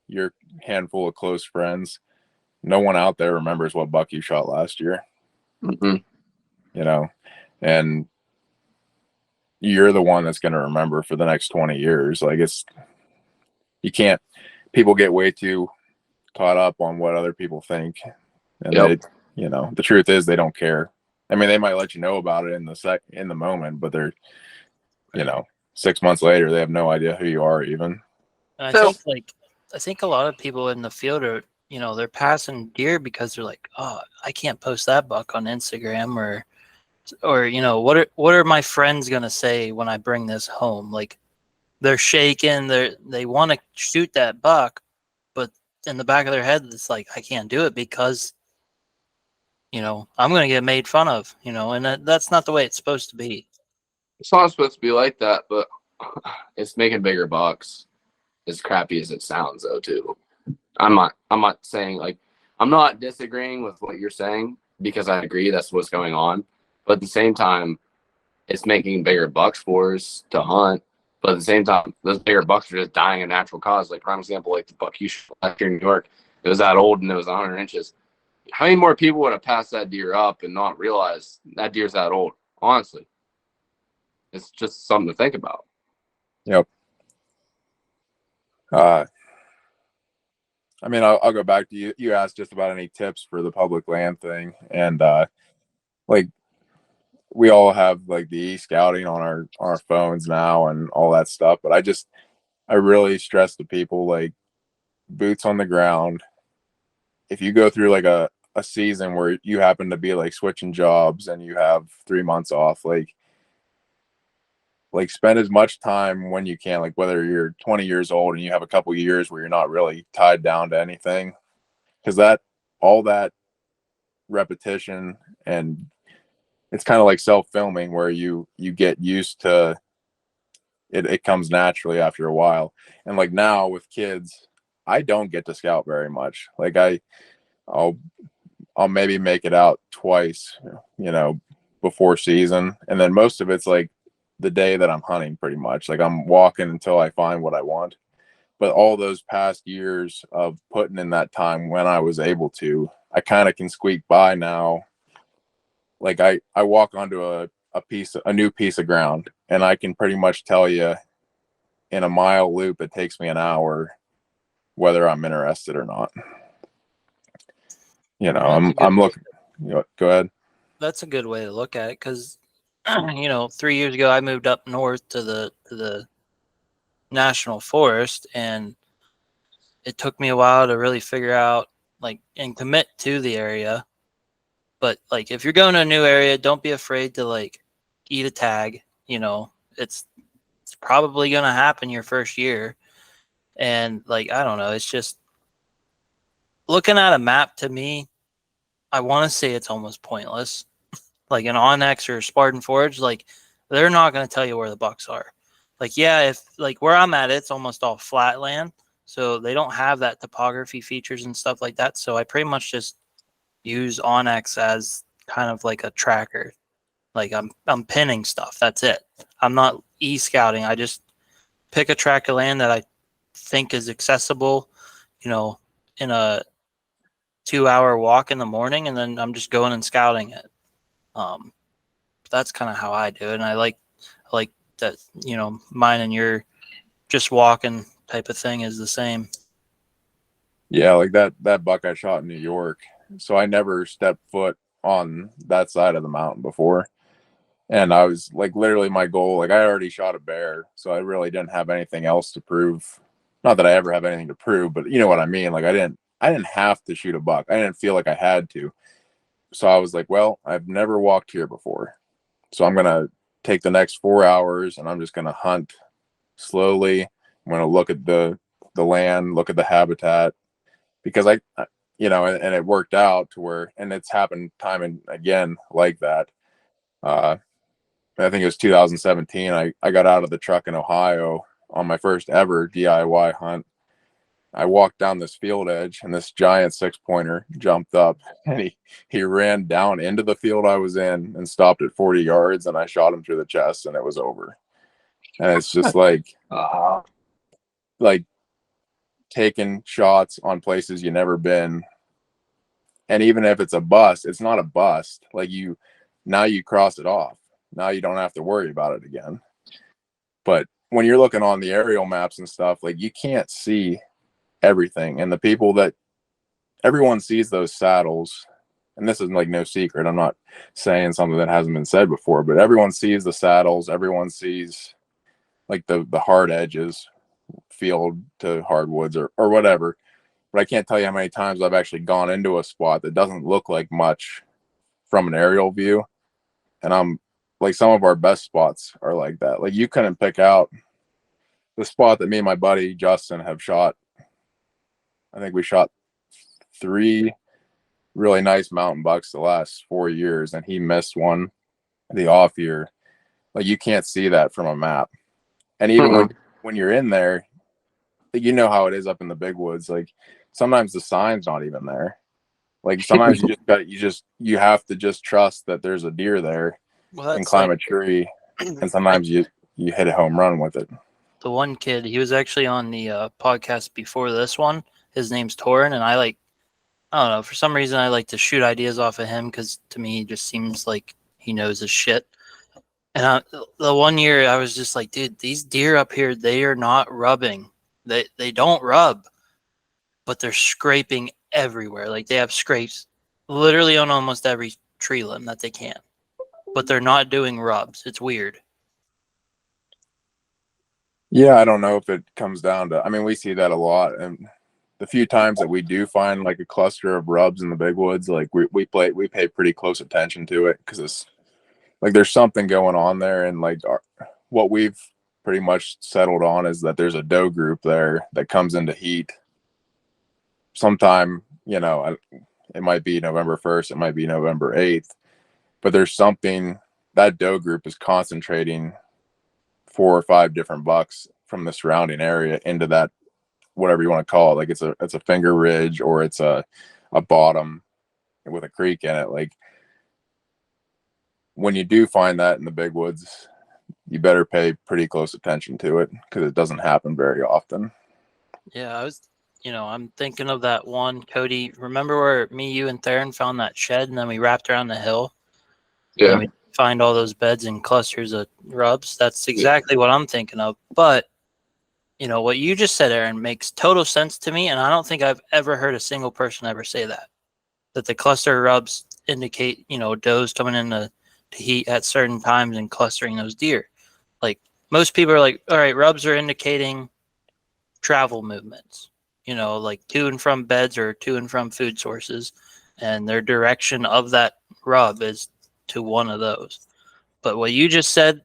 your handful of close friends, no one out there remembers what buck you shot last year. Mm-hmm. And you're the one that's going to remember for the next 20 years. Like, people get way too caught up on what other people think. And Yep. the truth is they don't care. I mean, they might let you know about it in the moment, but they're, 6 months later, they have no idea who you are even. And I think a lot of people in the field are, they're passing deer because they're like, oh, I can't post that buck on Instagram or what are my friends gonna say when I bring this home? Like, they're shaking, they want to shoot that buck, but in the back of their head, it's like, I can't do it because, I'm gonna get made fun of, and that's not the way it's supposed to be. It's not supposed to be like that, but it's making bigger bucks. As crappy as it sounds, though, too. I'm not saying like I'm not disagreeing with what you're saying because I agree that's what's going on. But at the same time, it's making bigger bucks for us to hunt. But at the same time, those bigger bucks are just dying a natural cause. Like prime example, like the buck you shot last year in New York, it was that old and it was 100 inches. How many more people would have passed that deer up and not realized that deer's that old? Honestly, it's just something to think about. Yep. I mean, I'll go back to you. You asked just about any tips for the public land thing, and like we all have like the e-scouting on our phones now and all that stuff. But I really stress to people, like, boots on the ground. If you go through like a season where you happen to be like switching jobs and you have 3 months off, like spend as much time when you can, like whether you're 20 years old and you have a couple years where you're not really tied down to anything, because all that repetition, and it's kind of like self-filming where you get used to it. It comes naturally after a while. And like now with kids, I don't get to scout very much. Like I'll maybe make it out twice, before season, and then most of it's like the day that I'm hunting, pretty much. Like I'm walking until I find what I want. But all those past years of putting in that time when I was able to, I kind of can squeak by now. Like I walk onto a new piece of ground, and I can pretty much tell you in a mile loop it takes me an hour whether I'm interested or not. I'm looking. Go ahead. That's a good way to look at it because 3 years ago I moved up north to the national forest, and it took me a while to really figure out and commit to the area. But like, if you're going to a new area, don't be afraid to eat a tag. It's probably going to happen your first year. And I don't know, it's just looking at a map. To me, I want to say it's almost pointless. Like an Onyx or Spartan Forge, they're not going to tell you where the bucks are. If where I'm at, it's almost all flat land. So they don't have that topography features and stuff like that. So I pretty much just use Onyx as kind of like a tracker. I'm pinning stuff. That's it. I'm not e-scouting. I just pick a tract of land that I think is accessible, in a 2-hour walk in the morning, and then I'm just going and scouting it. That's kind of how I do it. And I like that, mine and your just walking type of thing is the same. Yeah, like that buck I shot in New York. So I never stepped foot on that side of the mountain before. And I was like, literally my goal, like I already shot a bear, so I really didn't have anything else to prove. Not that I ever have anything to prove, but you know what I mean? Like I didn't have to shoot a buck. I didn't feel like I had to. So I was like, well, I've never walked here before. So I'm gonna take the next 4 hours and I'm just gonna hunt slowly. I'm gonna look at the land, look at the habitat, because you know, and it worked out to where, and it's happened time and again like that. I think it was 2017. I got out of the truck in Ohio on my first ever DIY hunt. I walked down this field edge and this giant 6-pointer jumped up and he ran down into the field I was in and stopped at 40 yards and I shot him through the chest and it was over. And it's just like taking shots on places you never been. And even if it's a bust, it's not a bust. Like now you cross it off. Now you don't have to worry about it again. But when you're looking on the aerial maps and stuff, like you can't see everything. And the people that everyone sees those saddles, and this is like no secret. I'm not saying something that hasn't been said before, but everyone sees the saddles. Everyone sees like the hard edges, field to hardwoods or whatever. But I can't tell you how many times I've actually gone into a spot that doesn't look like much from an aerial view. And I'm like, some of our best spots are like that. Like you couldn't pick out the spot that me and my buddy Justin have shot. I think we shot 3 really nice mountain bucks the last 4 years, and he missed one the off year. Like you can't see that from a map. And even when you're in there, you know how it is up in the big woods. Like sometimes the sign's not even there. Like sometimes you have to just trust that there's a deer there and climb a tree. And sometimes you hit a home run with it. The one kid, he was actually on the podcast before this one. His name's Torin, and I don't know, for some reason I like to shoot ideas off of him because to me he just seems like he knows his shit. And the one year I was just like, dude, these deer up here, they are not rubbing. They don't rub, but they're scraping everywhere. Like they have scrapes literally on almost every tree limb that they can, but they're not doing rubs. It's weird. Yeah, I don't know if it comes down to, I mean, we see that a lot. And the few times that we do find like a cluster of rubs in the big woods, like we pay pretty close attention to it because it's like there's something going on there. And like what we've pretty much settled on is that there's a doe group there that comes into heat sometime, you know, it might be November 1st, it might be November 8th, but there's something that doe group is concentrating 4 or 5 different bucks from the surrounding area into that, whatever you want to call it. Like it's a finger ridge or it's a bottom with a creek in it. Like when you do find that in the big woods, you better pay pretty close attention to it because it doesn't happen very often. Yeah, I'm thinking of that one, Cody. Remember where me, you, and Theron found that shed and then we wrapped around the hill? Yeah. And we find all those beds and clusters of rubs. That's exactly what I'm thinking of. But, what you just said, Aaron, makes total sense to me. And I don't think I've ever heard a single person ever say that the cluster rubs indicate, does coming into heat at certain times and clustering those deer. Like most people are like, all right, rubs are indicating travel movements, like to and from beds or to and from food sources. And their direction of that rub is to one of those. But what you just said,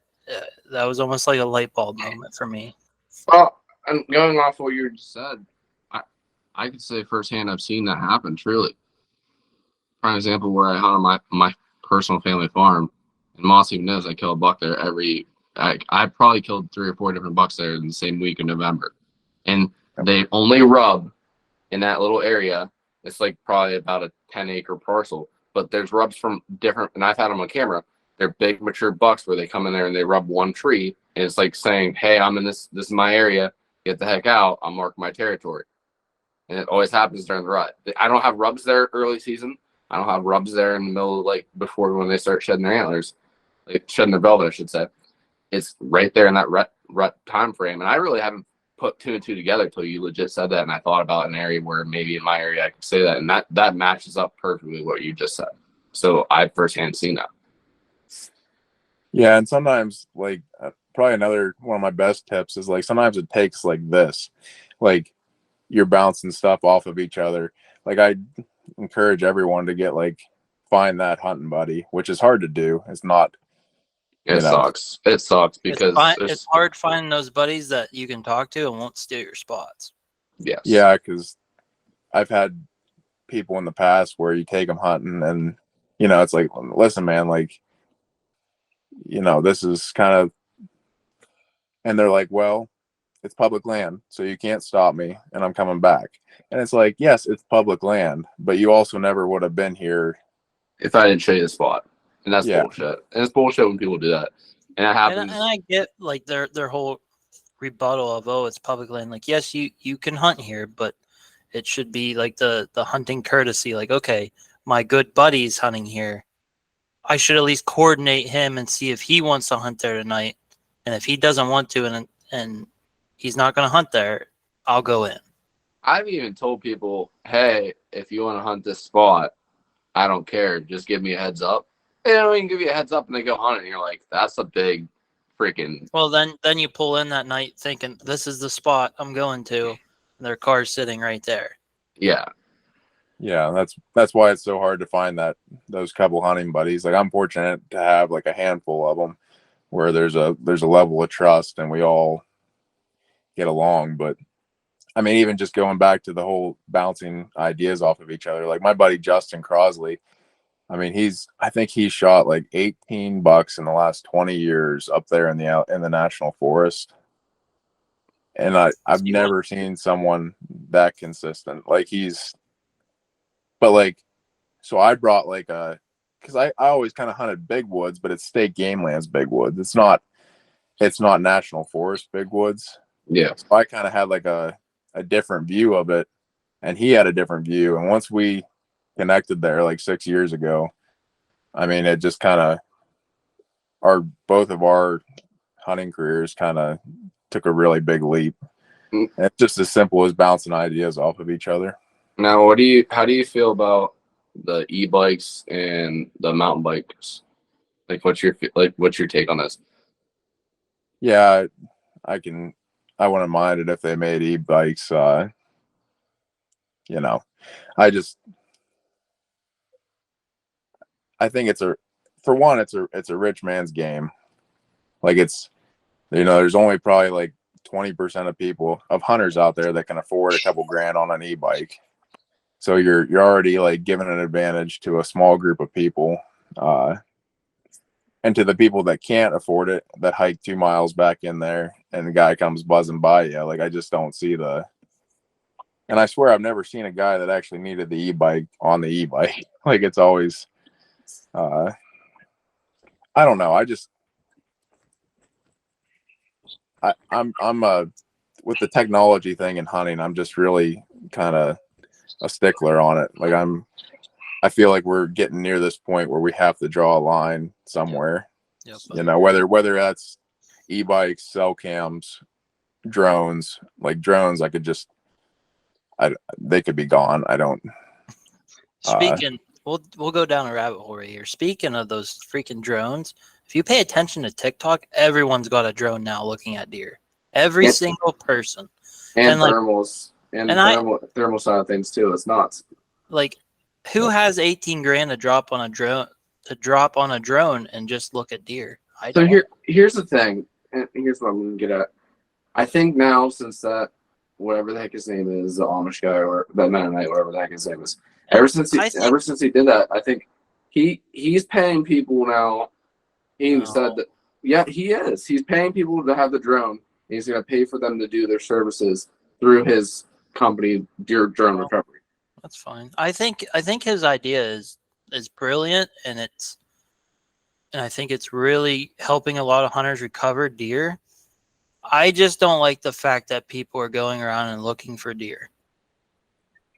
that was almost like a light bulb moment for me. Well, and going off what you just said, I could say firsthand I've seen that happen, truly. Prime example where I hunt on my personal family farm, and Moss even knows I kill a buck there I probably killed 3 or 4 different bucks there in the same week in November. And they only rub in that little area. It's like probably about a 10-acre parcel, but there's rubs from different, and I've had them on camera. They're big mature bucks where they come in there and they rub one tree, and it's like saying, hey, I'm in this is my area, get the heck out, I'm marking my territory. And it always happens during the rut. I don't have rubs there early season. I don't have rubs there in the middle, like before when they start shedding their antlers, like shedding their velvet, I should say. It's right there in that rut time frame, and I really haven't put two and two together until you legit said that, and I thought about an area where maybe in my area I could say that, and that matches up perfectly with what you just said. So I've firsthand seen that. Yeah, and sometimes like probably another one of my best tips is like sometimes it takes like this, like you're bouncing stuff off of each other. Like I encourage everyone to get like find that hunting buddy, which is hard to do. It's not. It sucks. It sucks because it's hard finding those buddies that you can talk to and won't steal your spots. Yes. Yeah, because I've had people in the past where you take them hunting and, it's like, listen, man, like, this is kind of, and they're like, well, it's public land, so you can't stop me and I'm coming back. And it's like, yes, it's public land, but you also never would have been here if I didn't show you the spot. And that's bullshit. And it's bullshit when people do that. And it happens. And I get like their whole rebuttal of, oh, it's public land. Like, yes, you can hunt here, but it should be like the hunting courtesy. Like, okay, my good buddy's hunting here. I should at least coordinate him and see if he wants to hunt there tonight. And if he doesn't want to and he's not going to hunt there, I'll go in. I've even told people, hey, if you want to hunt this spot, I don't care. Just give me a heads up. They don't even give you a heads up and they go hunt it. And you're like, that's a big freaking. Well, then you pull in that night thinking, this is the spot I'm going to. And their car's sitting right there. Yeah. Yeah, that's why it's so hard to find those couple hunting buddies. Like I'm fortunate to have like a handful of them where there's a level of trust and we all get along. But I mean, even just going back to the whole bouncing ideas off of each other, like my buddy Justin Crosley, I mean, I think he shot like 18 bucks in the last 20 years up there in the national forest. And I've never seen someone that consistent. Like so I brought like because I always kind of hunted big woods, but it's state game lands big woods. It's not national forest big woods. Yeah. So I kind of had like a different view of it, and he had a different view. And once we connected there like 6 years ago, I mean, it just kind of both of our hunting careers kind of took a really big leap. And it's just as simple as bouncing ideas off of each other. Now, how do you feel about the e-bikes and the mountain bikes? Like, what's your take on this? Yeah, I wouldn't mind it if they made e-bikes. I think it's a rich man's game. Like there's only probably like 20% of hunters out there that can afford a couple grand on an e-bike. So you're already like giving an advantage to a small group of people, and to the people that can't afford it, that hike 2 miles back in there and the guy comes buzzing by you. Like I just don't see and I swear I've never seen a guy that actually needed the e-bike on the e-bike. Like it's always, I don't know. I'm with the technology thing in hunting, I'm just really kind of a stickler on it. Like I feel like we're getting near this point where we have to draw a line somewhere. Yep. Whether that's e-bikes, cell cams, drones. Like drones, they could be gone. I don't. Speaking, we'll go down a rabbit hole right here. Speaking of those freaking drones, if you pay attention to TikTok, everyone's got a drone now looking at deer. Every single person. And thermals. And thermal side of things too. It's nuts. Like, who has 18 grand to drop on a drone and just look at deer? Here's the thing, and here's what I'm gonna get at. I think now, since that whatever the heck his name is, the Amish guy or that Mennonite, whatever the heck his name is, ever since he did that, I think he's paying people now. He said that, yeah, he is. He's paying people to have the drone. And he's gonna pay for them to do their services through his company, Deer Drone Recovery. That's fine. I think his idea is brilliant, and I think it's really helping a lot of hunters recover deer. I just don't like the fact that people are going around and looking for deer.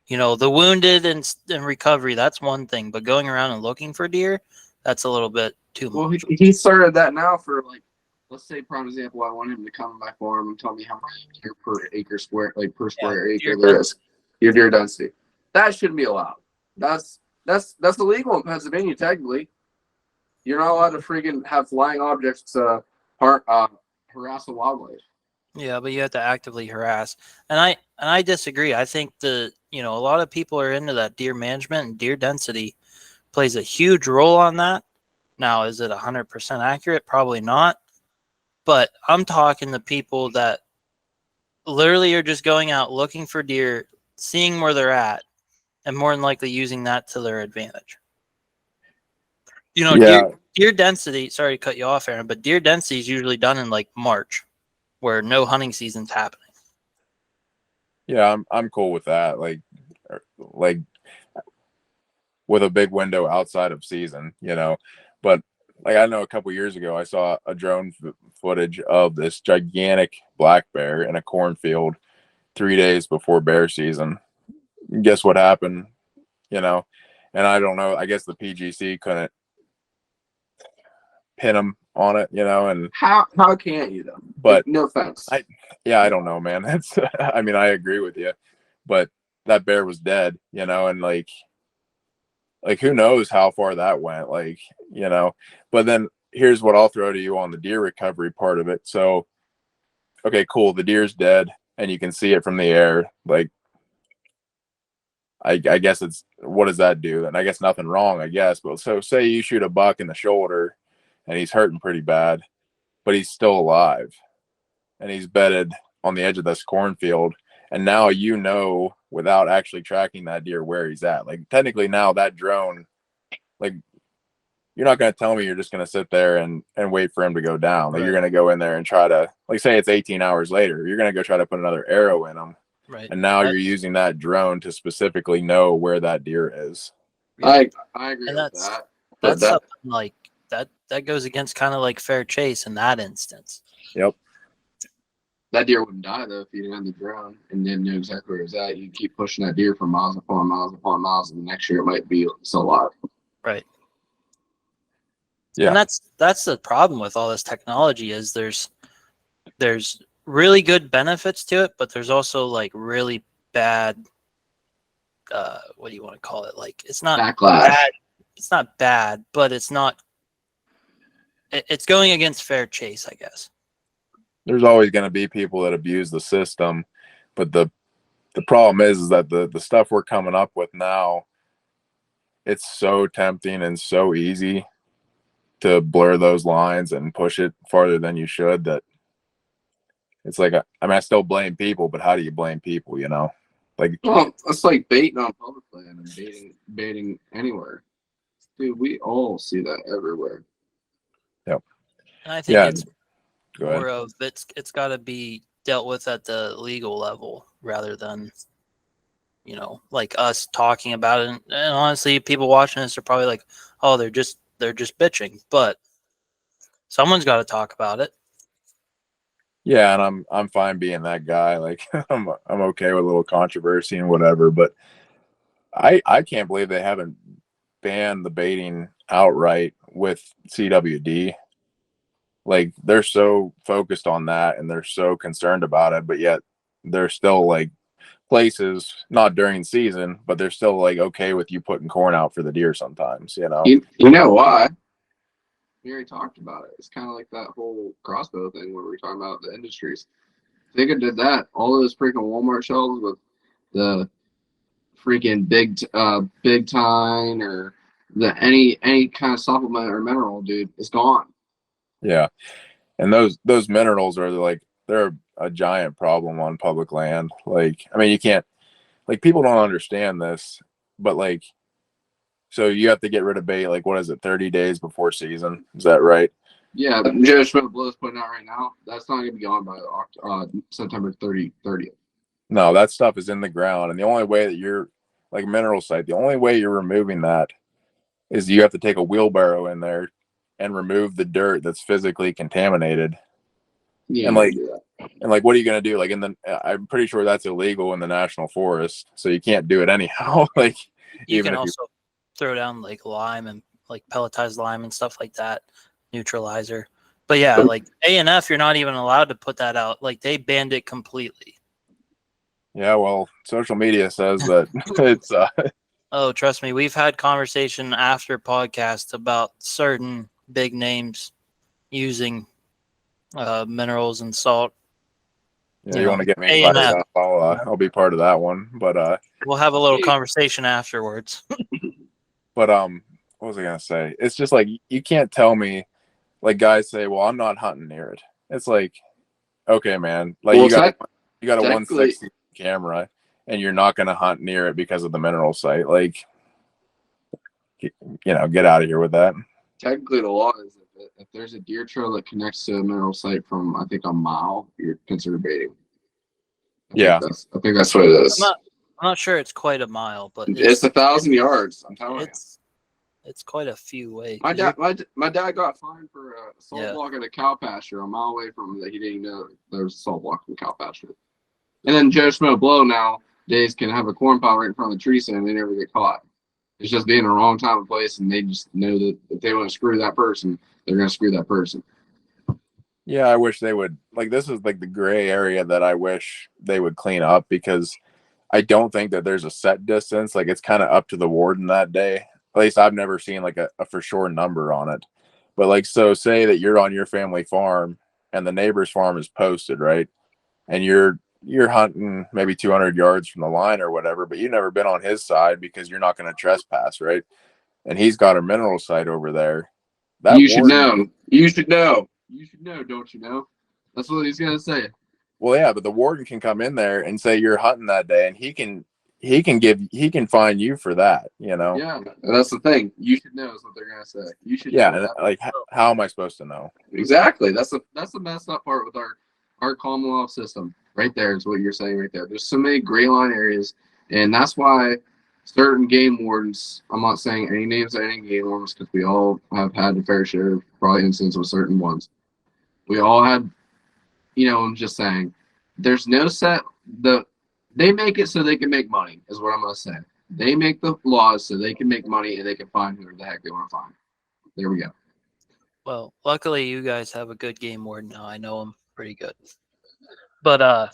The wounded and recovery, that's one thing, but going around and looking for deer, that's a little bit too much. Well, he started that now for like let's say, prime example, I want him to come to my farm and tell me how much deer per acre square, like per square acre there is. Your deer density. That shouldn't be allowed. That's illegal in Pennsylvania, technically. You're not allowed to freaking have flying objects harass the wildlife. Yeah, but you have to actively harass. And I disagree. I think a lot of people are into that deer management, and deer density plays a huge role on that. Now, is it 100% accurate? Probably not. But I'm talking to people that literally are just going out looking for deer, seeing where they're at, and more than likely using that to their advantage. Deer density, sorry to cut you off, Aaron, but deer density is usually done in like March, where no hunting season's happening. Yeah, I'm cool with that. Like with a big window outside of season, But like I know a couple years ago, I saw a drone footage of this gigantic black bear in a cornfield 3 days before bear season. Guess what happened? And I don't know. I guess the PGC couldn't pin him on it, and how can't you though? But no offense. I don't know, man. That's I mean, I agree with you, but that bear was dead, and like who knows how far that went, but then here's what I'll throw to you on the deer recovery part of it. So, okay, cool. The deer's dead and you can see it from the air. Like, I guess what does that do? And I guess nothing wrong, I guess. But so say you shoot a buck in the shoulder and he's hurting pretty bad, but he's still alive and he's bedded on the edge of this cornfield. And now without actually tracking that deer where he's at. Like technically now that drone, like you're not going to tell me you're just going to sit there and wait for him to go down. Like Right. You're going to go in there and try to, like say it's 18 hours later, you're going to go try to put another arrow in him. Right. And now you're using that drone to specifically know where that deer is. Yeah. I agree with that. That's something like that goes against kind of like fair chase in that instance. Yep. That deer wouldn't die though if you didn't have the drone and didn't know exactly where it was at. You'd keep pushing that deer for miles upon miles upon miles, and the next year it might be still alive. Right. Yeah. And that's the problem with all this technology is there's really good benefits to it, but there's also like really bad what do you want to call it? Like it's not backlash. Bad. It's not bad, but it's going against fair chase, I guess. There's always going to be people that abuse the system, but the problem is that the stuff we're coming up with now, it's so tempting and so easy to blur those lines and push it farther than you should that it's like, I still blame people, but how do you blame people, Like, well, it's like baiting on public land and baiting anywhere. Dude, we all see that everywhere. Yep. And I think it's more ahead. of it's got to be dealt with at the legal level rather than like us talking about it. And honestly, people watching this are probably like, oh, they're just bitching, but someone's got to talk about it. Yeah, and I'm fine being that guy. Like I'm okay with a little controversy and whatever, but I can't believe they haven't banned the baiting outright with CWD. Like they're so focused on that and they're so concerned about it, but yet they're still like places, not during season, but they're still like okay with you putting corn out for the deer sometimes, You know why? We already talked about it. It's kind of like that whole crossbow thing where we were talking about the industries. If they could did that, all those freaking Walmart shelves with the freaking big time or any kind of supplement or mineral, dude, it's gone. Yeah. And those minerals are like they're a giant problem on public land. Like, I mean, you can't, like, people don't understand this, but like, so you have to get rid of bait, like, what is it, 30 days before season? Is that right? Yeah, Joe Schmidt Blow's putting out right now. That's not going to be gone by September 30th. No, that stuff is in the ground. And the only way that you're, like mineral site, the only way you're removing that is you have to take a wheelbarrow in there and remove the dirt that's physically contaminated. Yeah, and like, what are you going to do? Like I'm pretty sure that's illegal in the national forest. So you can't do it anyhow. Like you can also throw down like lime and like pelletized lime and stuff like that, neutralizer. But yeah, like A&F, you're not even allowed to put that out. Like they banned it completely. Yeah, well, social media says that it's Oh, trust me, we've had conversation after podcasts about certain big names using minerals and salt. yeah, you want to get me A&F. fired up, I'll be part of that one. But We'll have a little conversation afterwards. what was I gonna say? It's just like you can't tell me, like guys say, well, I'm not hunting near it. It's like, okay, man, like Well, you got a technically, 160 camera and you're not gonna hunt near it because of the mineral site. Like, get out of here with that. technically, the law is if there's a deer trail that connects to a mineral site from, I think, a mile, you're considered baiting. Yeah. I think that's what it is. I'm not sure it's quite a mile, but It's 1,000 yards. I'm telling you. It's quite a few ways. My dad got fined for a salt block at a cow pasture a mile away from that. He didn't know there was a salt block in the cow pasture. And then Joe Schmo Blow nowadays can have a corn pile right in front of the tree stand and they never get caught. It's just being in the wrong time and place, and they just know that if they want to screw that person, they're going to screw that person. Yeah, I wish they would. Like, this is like the gray area that I wish they would clean up, because I don't think that there's a set distance. Like, it's kind of up to the warden that day. At least I've never seen like a for sure number on it. But like, so say that you're on your family farm and the neighbor's farm is posted, right? And you're hunting maybe 200 yards from the line or whatever, but you've never been on his side because you're not going to trespass, right? And he's got a mineral site over there. You should know. You should know. You should know, don't you know? That's what he's going to say. Well, yeah, but the warden can come in there and say you're hunting that day, and he can fine you for that, Yeah, and that's the thing. You should know is what they're gonna say. You should. Yeah, and like, how am I supposed to know? Exactly. That's the messed up part with our common law system. Right there is what you're saying. Right there. There's so many gray line areas, and that's why certain game wardens. I'm not saying any names of any game wardens because we all have had a fair share of probably instances with certain ones. We all had. I'm just saying. There's no set They make it so they can make money, is what I'm going to say. They make the laws so they can make money and they can find whoever the heck they want to find. There we go. Well, luckily you guys have a good game warden now. I know him pretty good. But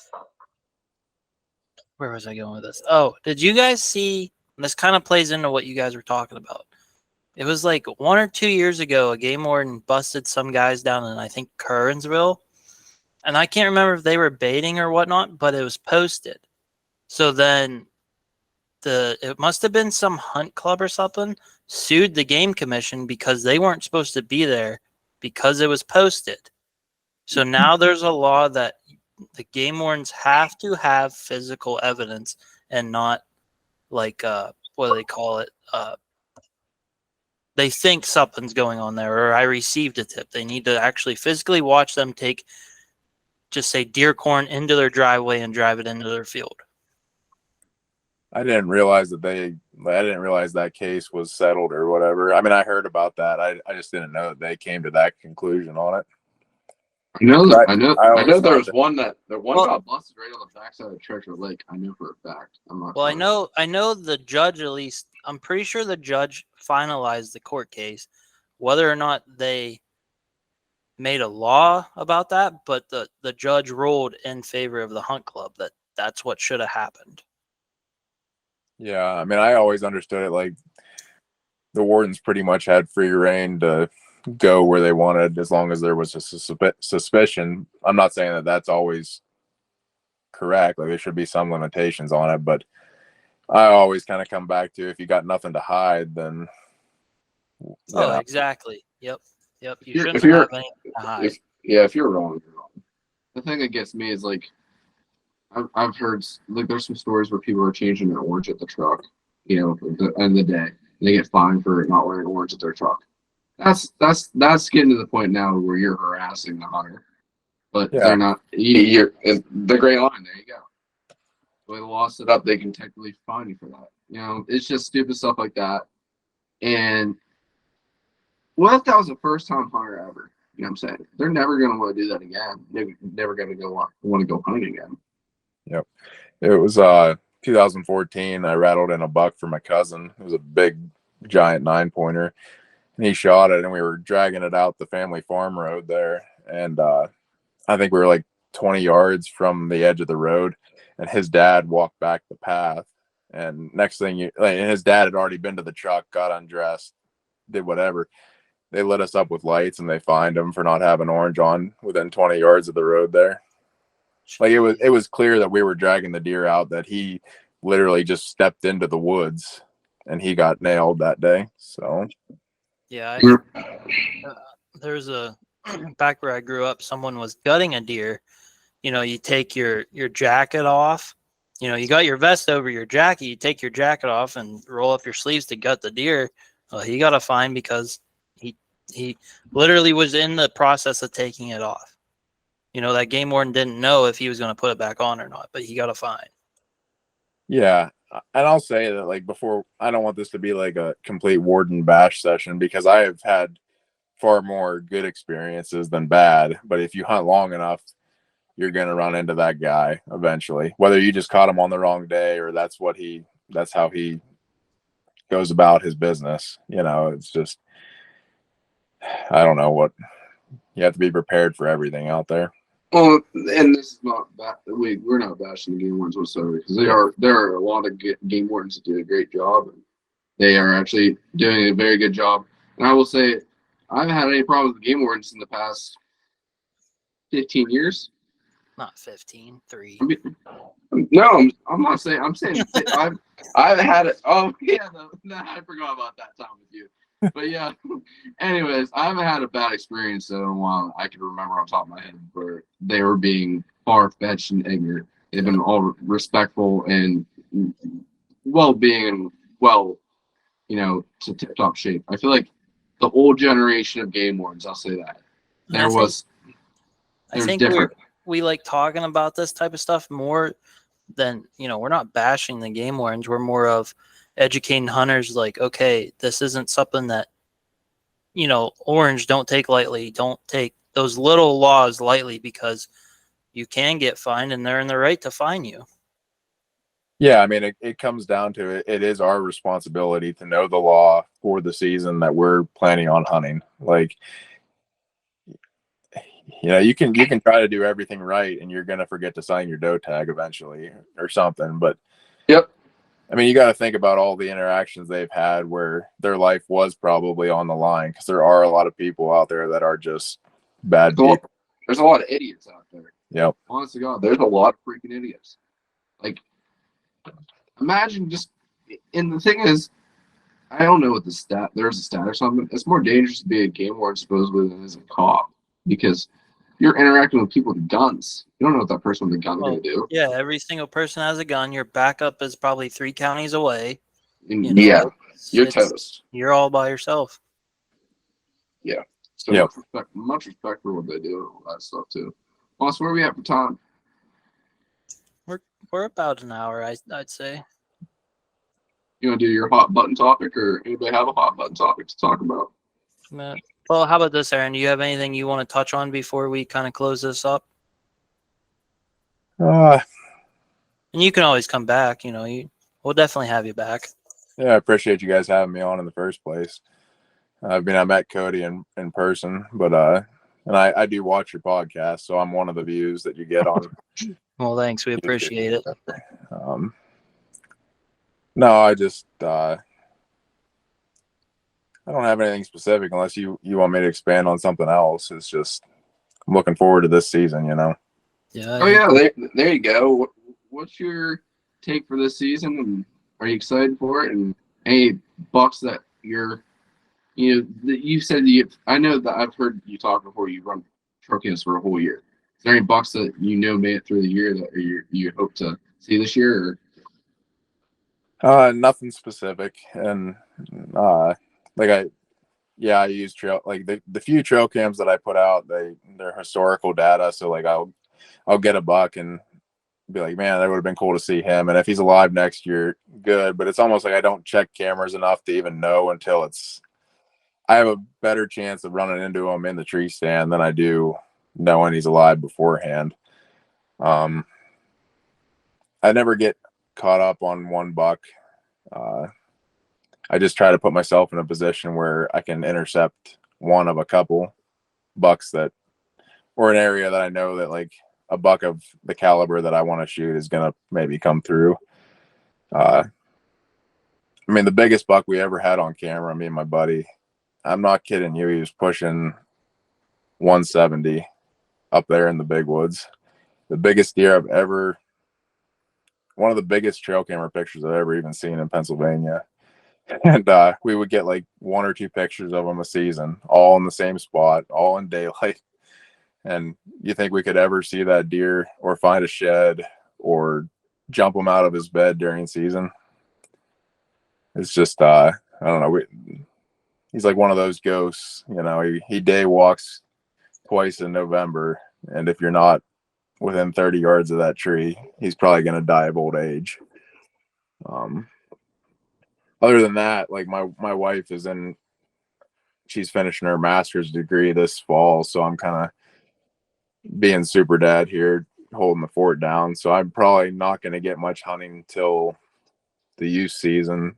where was I going with this? Oh, did you guys see? This kind of plays into what you guys were talking about. It was like 1 or 2 years ago, a game warden busted some guys down in, I think, Kernsville. And I can't remember if they were baiting or whatnot, but it was posted. So then it must have been some hunt club or something sued the game commission because they weren't supposed to be there because it was posted. So now there's a law that the game wardens have to have physical evidence and not like what do they call it? They think something's going on there, or I received a tip. They need to actually physically watch them take, just say, deer corn into their driveway and drive it into their field. I didn't realize that case was settled or whatever. I mean, I heard about that. I just didn't know that they came to that conclusion on it. I know there was one got busted right on the backside of Treasure Lake. I know for a fact. I'm not. Well, I know the judge, at least I'm pretty sure the judge finalized the court case. Whether or not they made a law about that, but the judge ruled in favor of the hunt club that that's what should have happened. Yeah, I mean, I always understood it like the wardens pretty much had free reign to go where they wanted as long as there was a suspicion. I'm not saying that that's always correct. Like, there should be some limitations on it, but I always kind of come back to, if you got nothing to hide, then exactly. Yep. You shouldn't have anything to hide. If you're wrong, you're wrong. The thing that gets me is like I've heard like there's some stories where people are changing their orange at the truck, at the end of the day, and they get fined for not wearing orange at their truck. That's getting to the point now where you're harassing the hunter, but they're not. You're the gray line. There you go. The way the law set up, they can technically fine you for that. It's just stupid stuff like that. And what if that was the first time hunter ever? You know what I'm saying? They're never going to want to do that again. They're never going to want to go hunting again. Yep. It was 2014. I rattled in a buck for my cousin. It was a big, giant 9-pointer. he shot it, and we were dragging it out the family farm road there. And I think we were like 20 yards from the edge of the road, and his dad walked back the path. And next thing and his dad had already been to the truck, got undressed, did whatever. They lit us up with lights, and they fined him for not having orange on within 20 yards of the road there. Like it was clear that we were dragging the deer out, that he literally just stepped into the woods, and he got nailed that day. So yeah, there's a back where I grew up, someone was gutting a deer. You take your jacket off. You got your vest over your jacket. You take your jacket off and roll up your sleeves to gut the deer. Well, he got a fine because he literally was in the process of taking it off. That game warden didn't know if he was going to put it back on or not, but he got a fine. yeah, and I'll say that, like, before, I don't want this to be like a complete warden bash session, because I have had far more good experiences than bad. But if you hunt long enough, you're going to run into that guy eventually, whether you just caught him on the wrong day or that's how he goes about his business. It's just, I don't know, what you have to be prepared for everything out there. Well, and this is not we're not bashing the game wardens whatsoever, because there are a lot of game wardens that do a great job, and they are actually doing a very good job. And I will say, I haven't had any problems with game wardens in the past 15 years. Not 15, 3. No, I'm not saying. I'm saying I've had it. Oh yeah, no, I forgot about that time with you. But yeah, anyways, I haven't had a bad experience in a while. I can remember on top of my head where they were being far-fetched and ignorant. They've been all respectful and well-being and to tip-top shape. I feel like the old generation of game wardens, I'll say that. I think we like talking about this type of stuff more than, we're not bashing the game wardens. We're more of educating hunters, like, okay, this isn't something that, orange don't take lightly. Don't take those little laws lightly, because you can get fined, and they're in the right to fine you. Yeah, I mean, it comes down to it. It is our responsibility to know the law for the season that we're planning on hunting. Like, you can try to do everything right, and you're gonna forget to sign your doe tag eventually or something. But yep. I mean, you got to think about all the interactions they've had where their life was probably on the line, because there are a lot of people out there that are just bad people. There's a lot of idiots out there. Yep. Honest to God, there's a lot of freaking idiots. Like, imagine and the thing is, I don't know what there's a stat or something. It's more dangerous to be a game warden supposedly than as a cop, because you're interacting with people with guns. You don't know what that person with a gun is going to do. Yeah, every single person has a gun. Your backup is probably 3 counties away. Yeah, you're toast. You're all by yourself. Yeah. So much respect for what they do and all that stuff too. Also, where are we at for time? We're about an hour, I'd say. You want to do your hot button topic, or anybody have a hot button topic to talk about? Well, how about this, Aaron? Do you have anything you want to touch on before we kind of close this up? And you can always come back. We'll definitely have you back. Yeah, I appreciate you guys having me on in the first place. I met Cody in person, but and I do watch your podcast, so I'm one of the views that you get on. Well, thanks. We appreciate it. No, I just I don't have anything specific unless you want me to expand on something else. It's just, I'm looking forward to this season, Yeah. Oh yeah, there you go. What's your take for this season, and are you excited for it? And any bucks that you said I know that I've heard you talk before. You run truck camps for a whole year. Is there any bucks that made it through the year that you hope to see this year? Or? Nothing specific, and I use trail, like the few trail cams that I put out. They're historical data, so like I'll get a buck and be like, man, that would have been cool to see him. And if he's alive next year, good. But it's almost like I don't check cameras enough to even know until I have a better chance of running into him in the tree stand than I do knowing he's alive beforehand. I never get caught up on one buck. I just try to put myself in a position where I can intercept one of a couple bucks that, or an area that I know that like a buck of the caliber that I want to shoot is going to maybe come through. I mean, the biggest buck we ever had on camera, me and my buddy, I'm not kidding you, he was pushing 170 up there in the big woods. The biggest deer I've ever, one of the biggest trail camera pictures I've ever even seen in Pennsylvania. And we would get like 1 or 2 pictures of him a season, all in the same spot, all in daylight. And you think we could ever see that deer or find a shed or jump him out of his bed during season? It's just, I don't know. He's like one of those ghosts, you know, he day walks twice in November. And if you're not within 30 yards of that tree, he's probably going to die of old age. Other than that, like my wife she's finishing her master's degree this fall. So I'm kind of being super dad here, holding the fort down. So I'm probably not going to get much hunting till the youth season.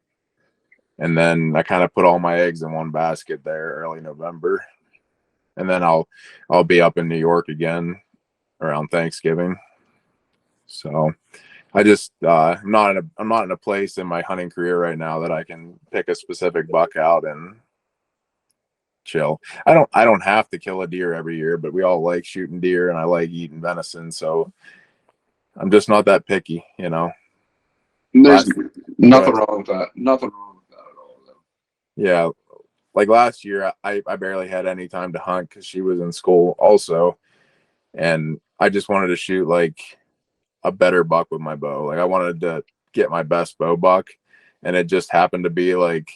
And then I kind of put all my eggs in one basket there early November. And then I'll be up in New York again around Thanksgiving. So I just I'm not in a place in my hunting career right now that I can pick a specific buck out and chill. I don't have to kill a deer every year, but we all like shooting deer and I like eating venison, so I'm just not that picky, you know. There's nothing wrong with that. Nothing wrong with that at all, though. Yeah, like last year I barely had any time to hunt because she was in school also, and I just wanted to shoot like a better buck with my bow. Like I wanted to get my best bow buck, and it just happened to be like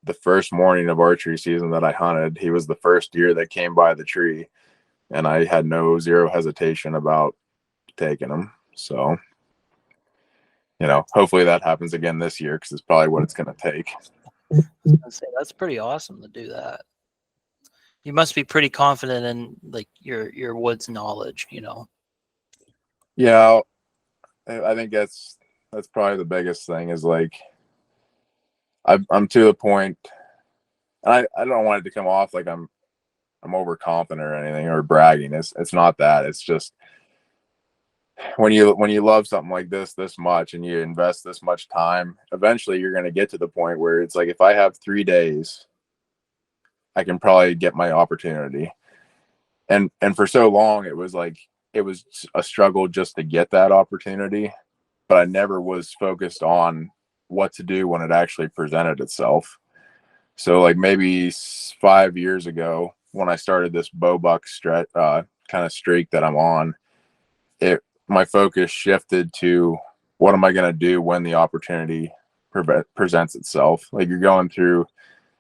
the first morning of archery season that I hunted. He was the first deer that came by the tree, and I had zero hesitation about taking him. So, you know, hopefully that happens again this year because it's probably what it's going to take. I'd say that's pretty awesome to do that. You must be pretty confident in like your woods knowledge, you know. Yeah, I think that's probably the biggest thing is like I'm to the point. I don't want it to come off like I'm overconfident or anything or bragging. It's not that. It's just when you love something like this much and you invest this much time, eventually you're going to get to the point where it's like if I have 3 days, I can probably get my opportunity. And for so long it was like it was a struggle just to get that opportunity, but I never was focused on what to do when it actually presented itself. So like maybe 5 years ago when I started this bow buck kind of streak that I'm on, my focus shifted to what am I going to do when the opportunity presents itself. Like you're going through,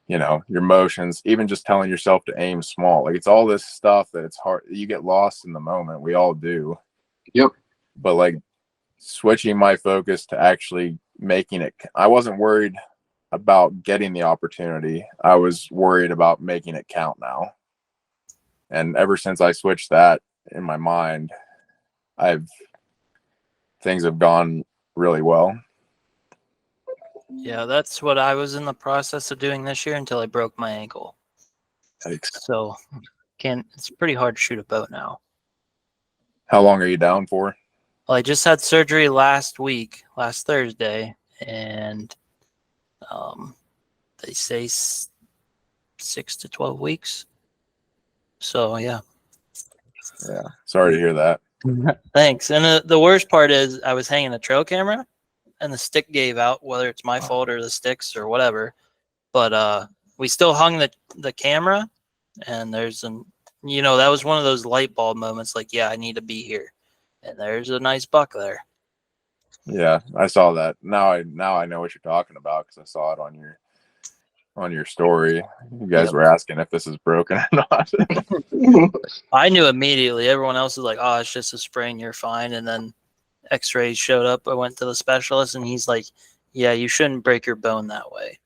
you know, your motions, even just telling yourself to aim small. Like it's all this stuff that it's hard. You get lost in the moment. We all do. Yep. But like switching my focus to actually making it, I wasn't worried about getting the opportunity. I was worried about making it count now. And ever since I switched that in my mind, things have gone really well. Yeah, that's what I was in the process of doing this year until I broke my ankle. So it's pretty hard to shoot a bow now. How long are you down for? Well, I just had surgery last Thursday, and they say 6 to 12 weeks. So yeah. Yeah, sorry to hear that. Thanks. And the worst part is I was hanging a trail camera and the stick gave out, whether it's my fault or the sticks or whatever. But we still hung the camera, and that was one of those light bulb moments like, yeah, I need to be here. And there's a nice buck there. Yeah, I saw that. Now I know what you're talking about because I saw it on your story. You guys were asking if this is broken or not. I knew immediately. Everyone else is like, oh, it's just a sprain, you're fine. And then x-rays showed up. I went to the specialist and he's like, yeah, you shouldn't break your bone that way.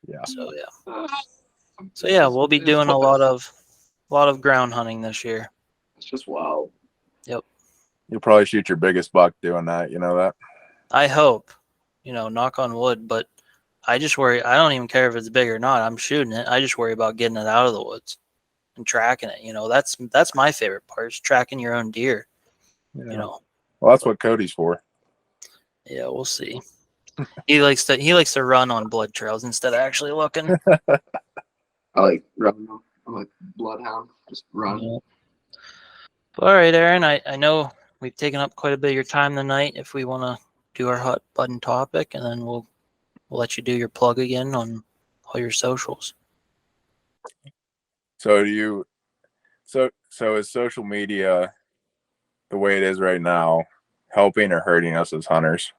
Yeah. So yeah, we'll be doing a lot of ground hunting this year. It's just wild. Yep. You'll probably shoot your biggest buck doing that, you know that? I hope, knock on wood, but I just worry. I don't even care if it's big or not. I'm shooting it. I just worry about getting it out of the woods and tracking it. That's my favorite part, is tracking your own deer. Yeah. Well, that's what Cody's for. Yeah, we'll see. He likes to run on blood trails instead of actually looking. I like running. I'm like bloodhound, just run. Yeah. All right, Aaron. I know we've taken up quite a bit of your time tonight. If we want to do our hot button topic, and then we'll let you do your plug again on all your socials. So so is social media, the way it is right now, helping or hurting us as hunters?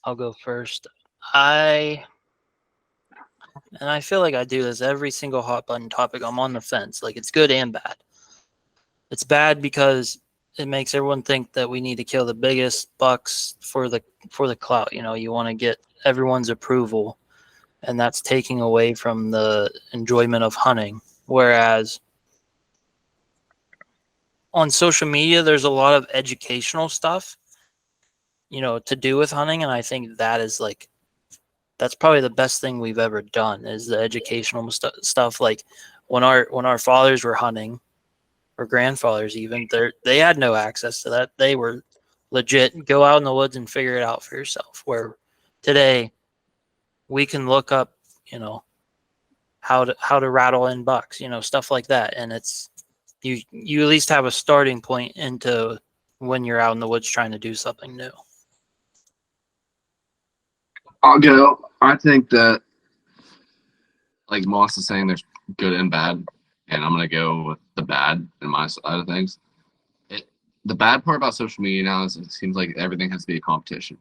I'll go first. I feel like I do this every single hot button topic. I'm on the fence. Like, it's good and bad. It's bad because it makes everyone think that we need to kill the biggest bucks for the clout. You want to get everyone's approval, and that's taking away from the enjoyment of hunting. Whereas on social media, there's a lot of educational stuff, to do with hunting, and I think that's probably the best thing we've ever done, is the educational stuff. Like when our fathers were hunting, or grandfathers even, they had no access to that. They were legit go out in the woods and figure it out for yourself. Where today we can look up, how to rattle in bucks, stuff like that, and it's you at least have a starting point into when you're out in the woods trying to do something new. I'll go. I think that, like Moss is saying, there's good and bad, and I'm gonna go with the bad in my side of things. The bad part about social media now is it seems like everything has to be a competition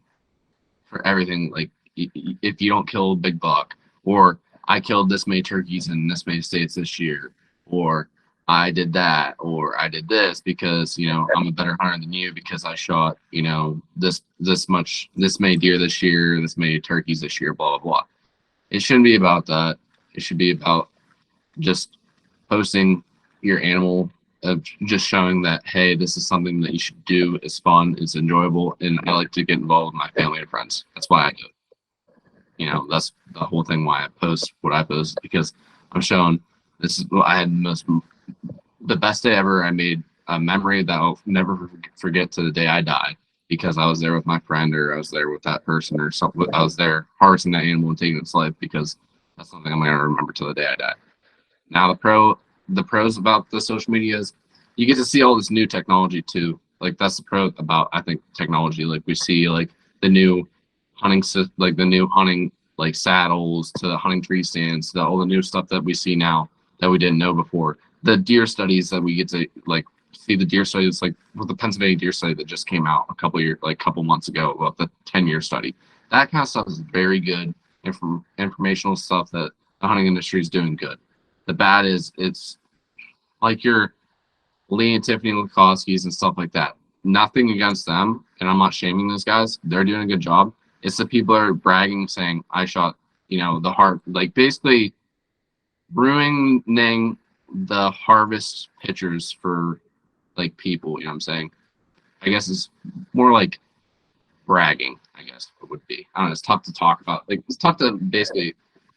for everything. Like, if you don't kill a big buck, or I killed this many turkeys in this many states this year, or I did that, or I did this because I'm a better hunter than you because I shot this many deer this year, this many turkeys this year, blah blah blah. It shouldn't be about that. It should be about just posting your animal, of just showing that, hey, this is something that you should do. It's fun, it's enjoyable, and I like to get involved with my family and friends. That's why I do it. That's the whole thing why I post what I post, because I'm showing this is what I had the best day ever. I made a memory that I'll never forget to the day I die, because I was there with my friend, or I was there with that person, or something. I was there harvesting that animal and taking its life, because that's something I'm going to remember till the day I die. Now the pros about the social media is you get to see all this new technology too. Like, that's the pro about, I think, technology. Like, we see like the new hunting like saddles, to the hunting tree stands, to all the new stuff that we see now that we didn't know before. The deer studies that we get to like see, the deer studies, like with the Pennsylvania deer study that just came out a couple months ago, about the 10-year study. That kind of stuff is very good informational stuff that the hunting industry is doing good. The bad is it's like your Lee and Tiffany Lukowski's and stuff like that. Nothing against them, and I'm not shaming those guys. They're doing a good job. It's the people that are bragging, saying, I shot, the heart, like basically ruining the harvest pictures for like people, you know what I'm saying? I guess it's more like bragging, I guess it would be. I don't know, it's tough to talk about. Like, it's tough to basically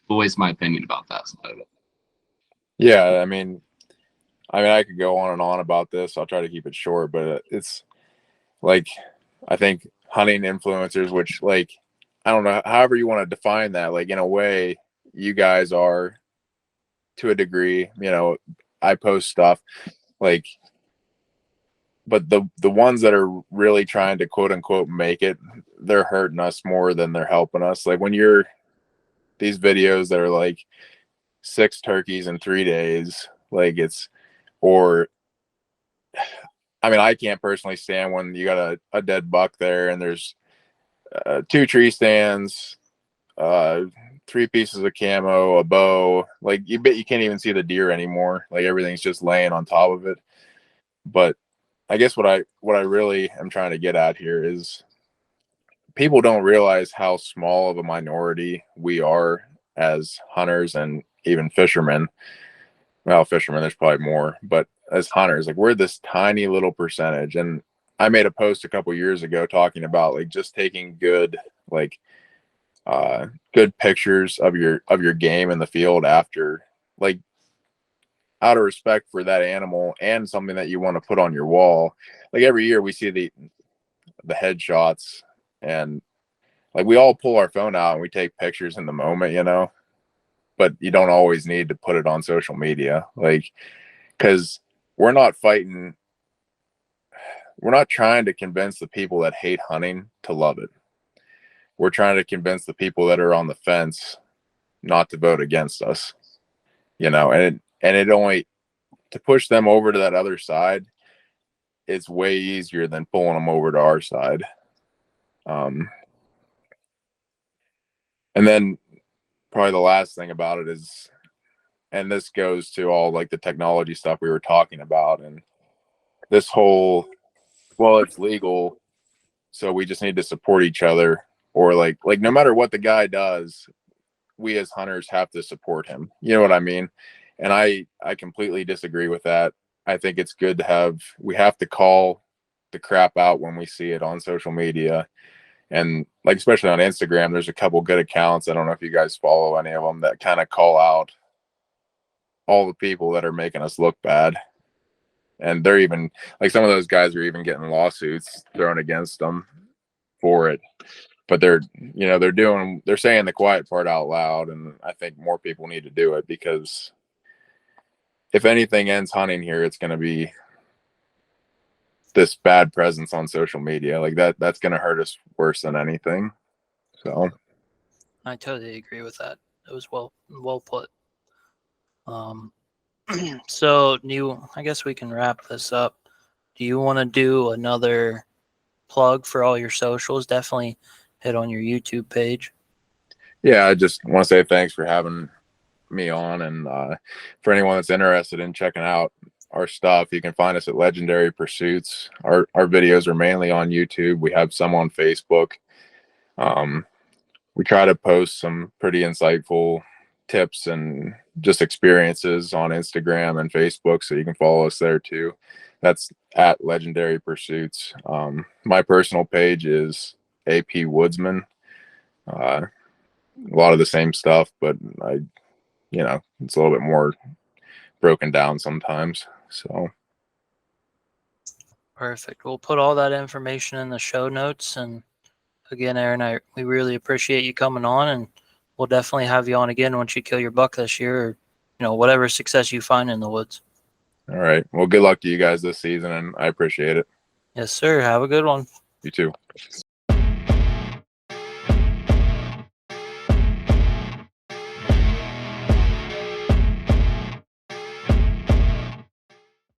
voice my opinion about that side of it. Yeah, I mean, I could go on and on about this. I'll try to keep it short, but it's like, I think hunting influencers, which, like, I don't know, however you want to define that, like, in a way, you guys are, to a degree, I post stuff, like, but the ones that are really trying to quote unquote make it, they're hurting us more than they're helping us. Like, when you're these videos that are like 6 turkeys in 3 days, like, or I can't personally stand when you got a dead buck there and there's 2 tree stands, 3 pieces of camo, a bow. Like, you can't even see the deer anymore. Like, everything's just laying on top of it. But I guess what I really am trying to get at here is, people don't realize how small of a minority we are as hunters and even fishermen. Well, fishermen, there's probably more, but as hunters, like, we're this tiny little percentage. And I made a post a couple years ago talking about like just taking good good pictures of your game in the field after, like, out of respect for that animal and something that you want to put on your wall. Like every year we see the headshots, and like we all pull our phone out and we take pictures in the moment, you know, but you don't always need to put it on social media, like, because we're not fighting. We're not trying to convince the people that hate hunting to love it. We're trying to convince the people that are on the fence not to vote against us, you know, and it only, to push them over to that other side, it's way easier than pulling them over to our side. And then probably the last thing about it is, and this goes to all like the technology stuff we were talking about, and this whole, well, it's legal, so we just need to support each other, or like no matter what the guy does, we as hunters have to support him. You know what I mean? And I completely disagree with that. I think it's good to have, we have to call the crap out when we see it on social media. And like, especially on Instagram, there's a couple good accounts. I don't know if you guys follow any of them that kind of call out all the people that are making us look bad. And they're even like, some of those guys are even getting lawsuits thrown against them for it. But they're, you know, they're saying the quiet part out loud. And I think more people need to do it, because if anything ends hunting here, it's going to be this bad presence on social media. Like that's going to hurt us worse than anything. So I totally agree with that. It was well put. So I guess we can wrap this up. Do you want to do another plug for all your socials? Definitely hit on your YouTube page. yeah, I just want to say thanks for having me on, and for anyone that's interested in checking out our stuff, you can find us at Legendary Pursuits. Our videos are mainly on YouTube. We have some on Facebook. We try to post some pretty insightful tips and just experiences on Instagram and Facebook, so you can follow us there too. That's at Legendary Pursuits. My personal page is AP Woodsman. A lot of the same stuff, but it's a little bit more broken down sometimes. So Perfect. We'll put all that information in the show notes. And again, Aaron, we really appreciate you coming on, and we'll definitely have you on again once you kill your buck this year, or whatever success you find in the woods. all right. Well, good luck to you guys this season, and I appreciate it. Yes, sir. Have a good one. You too.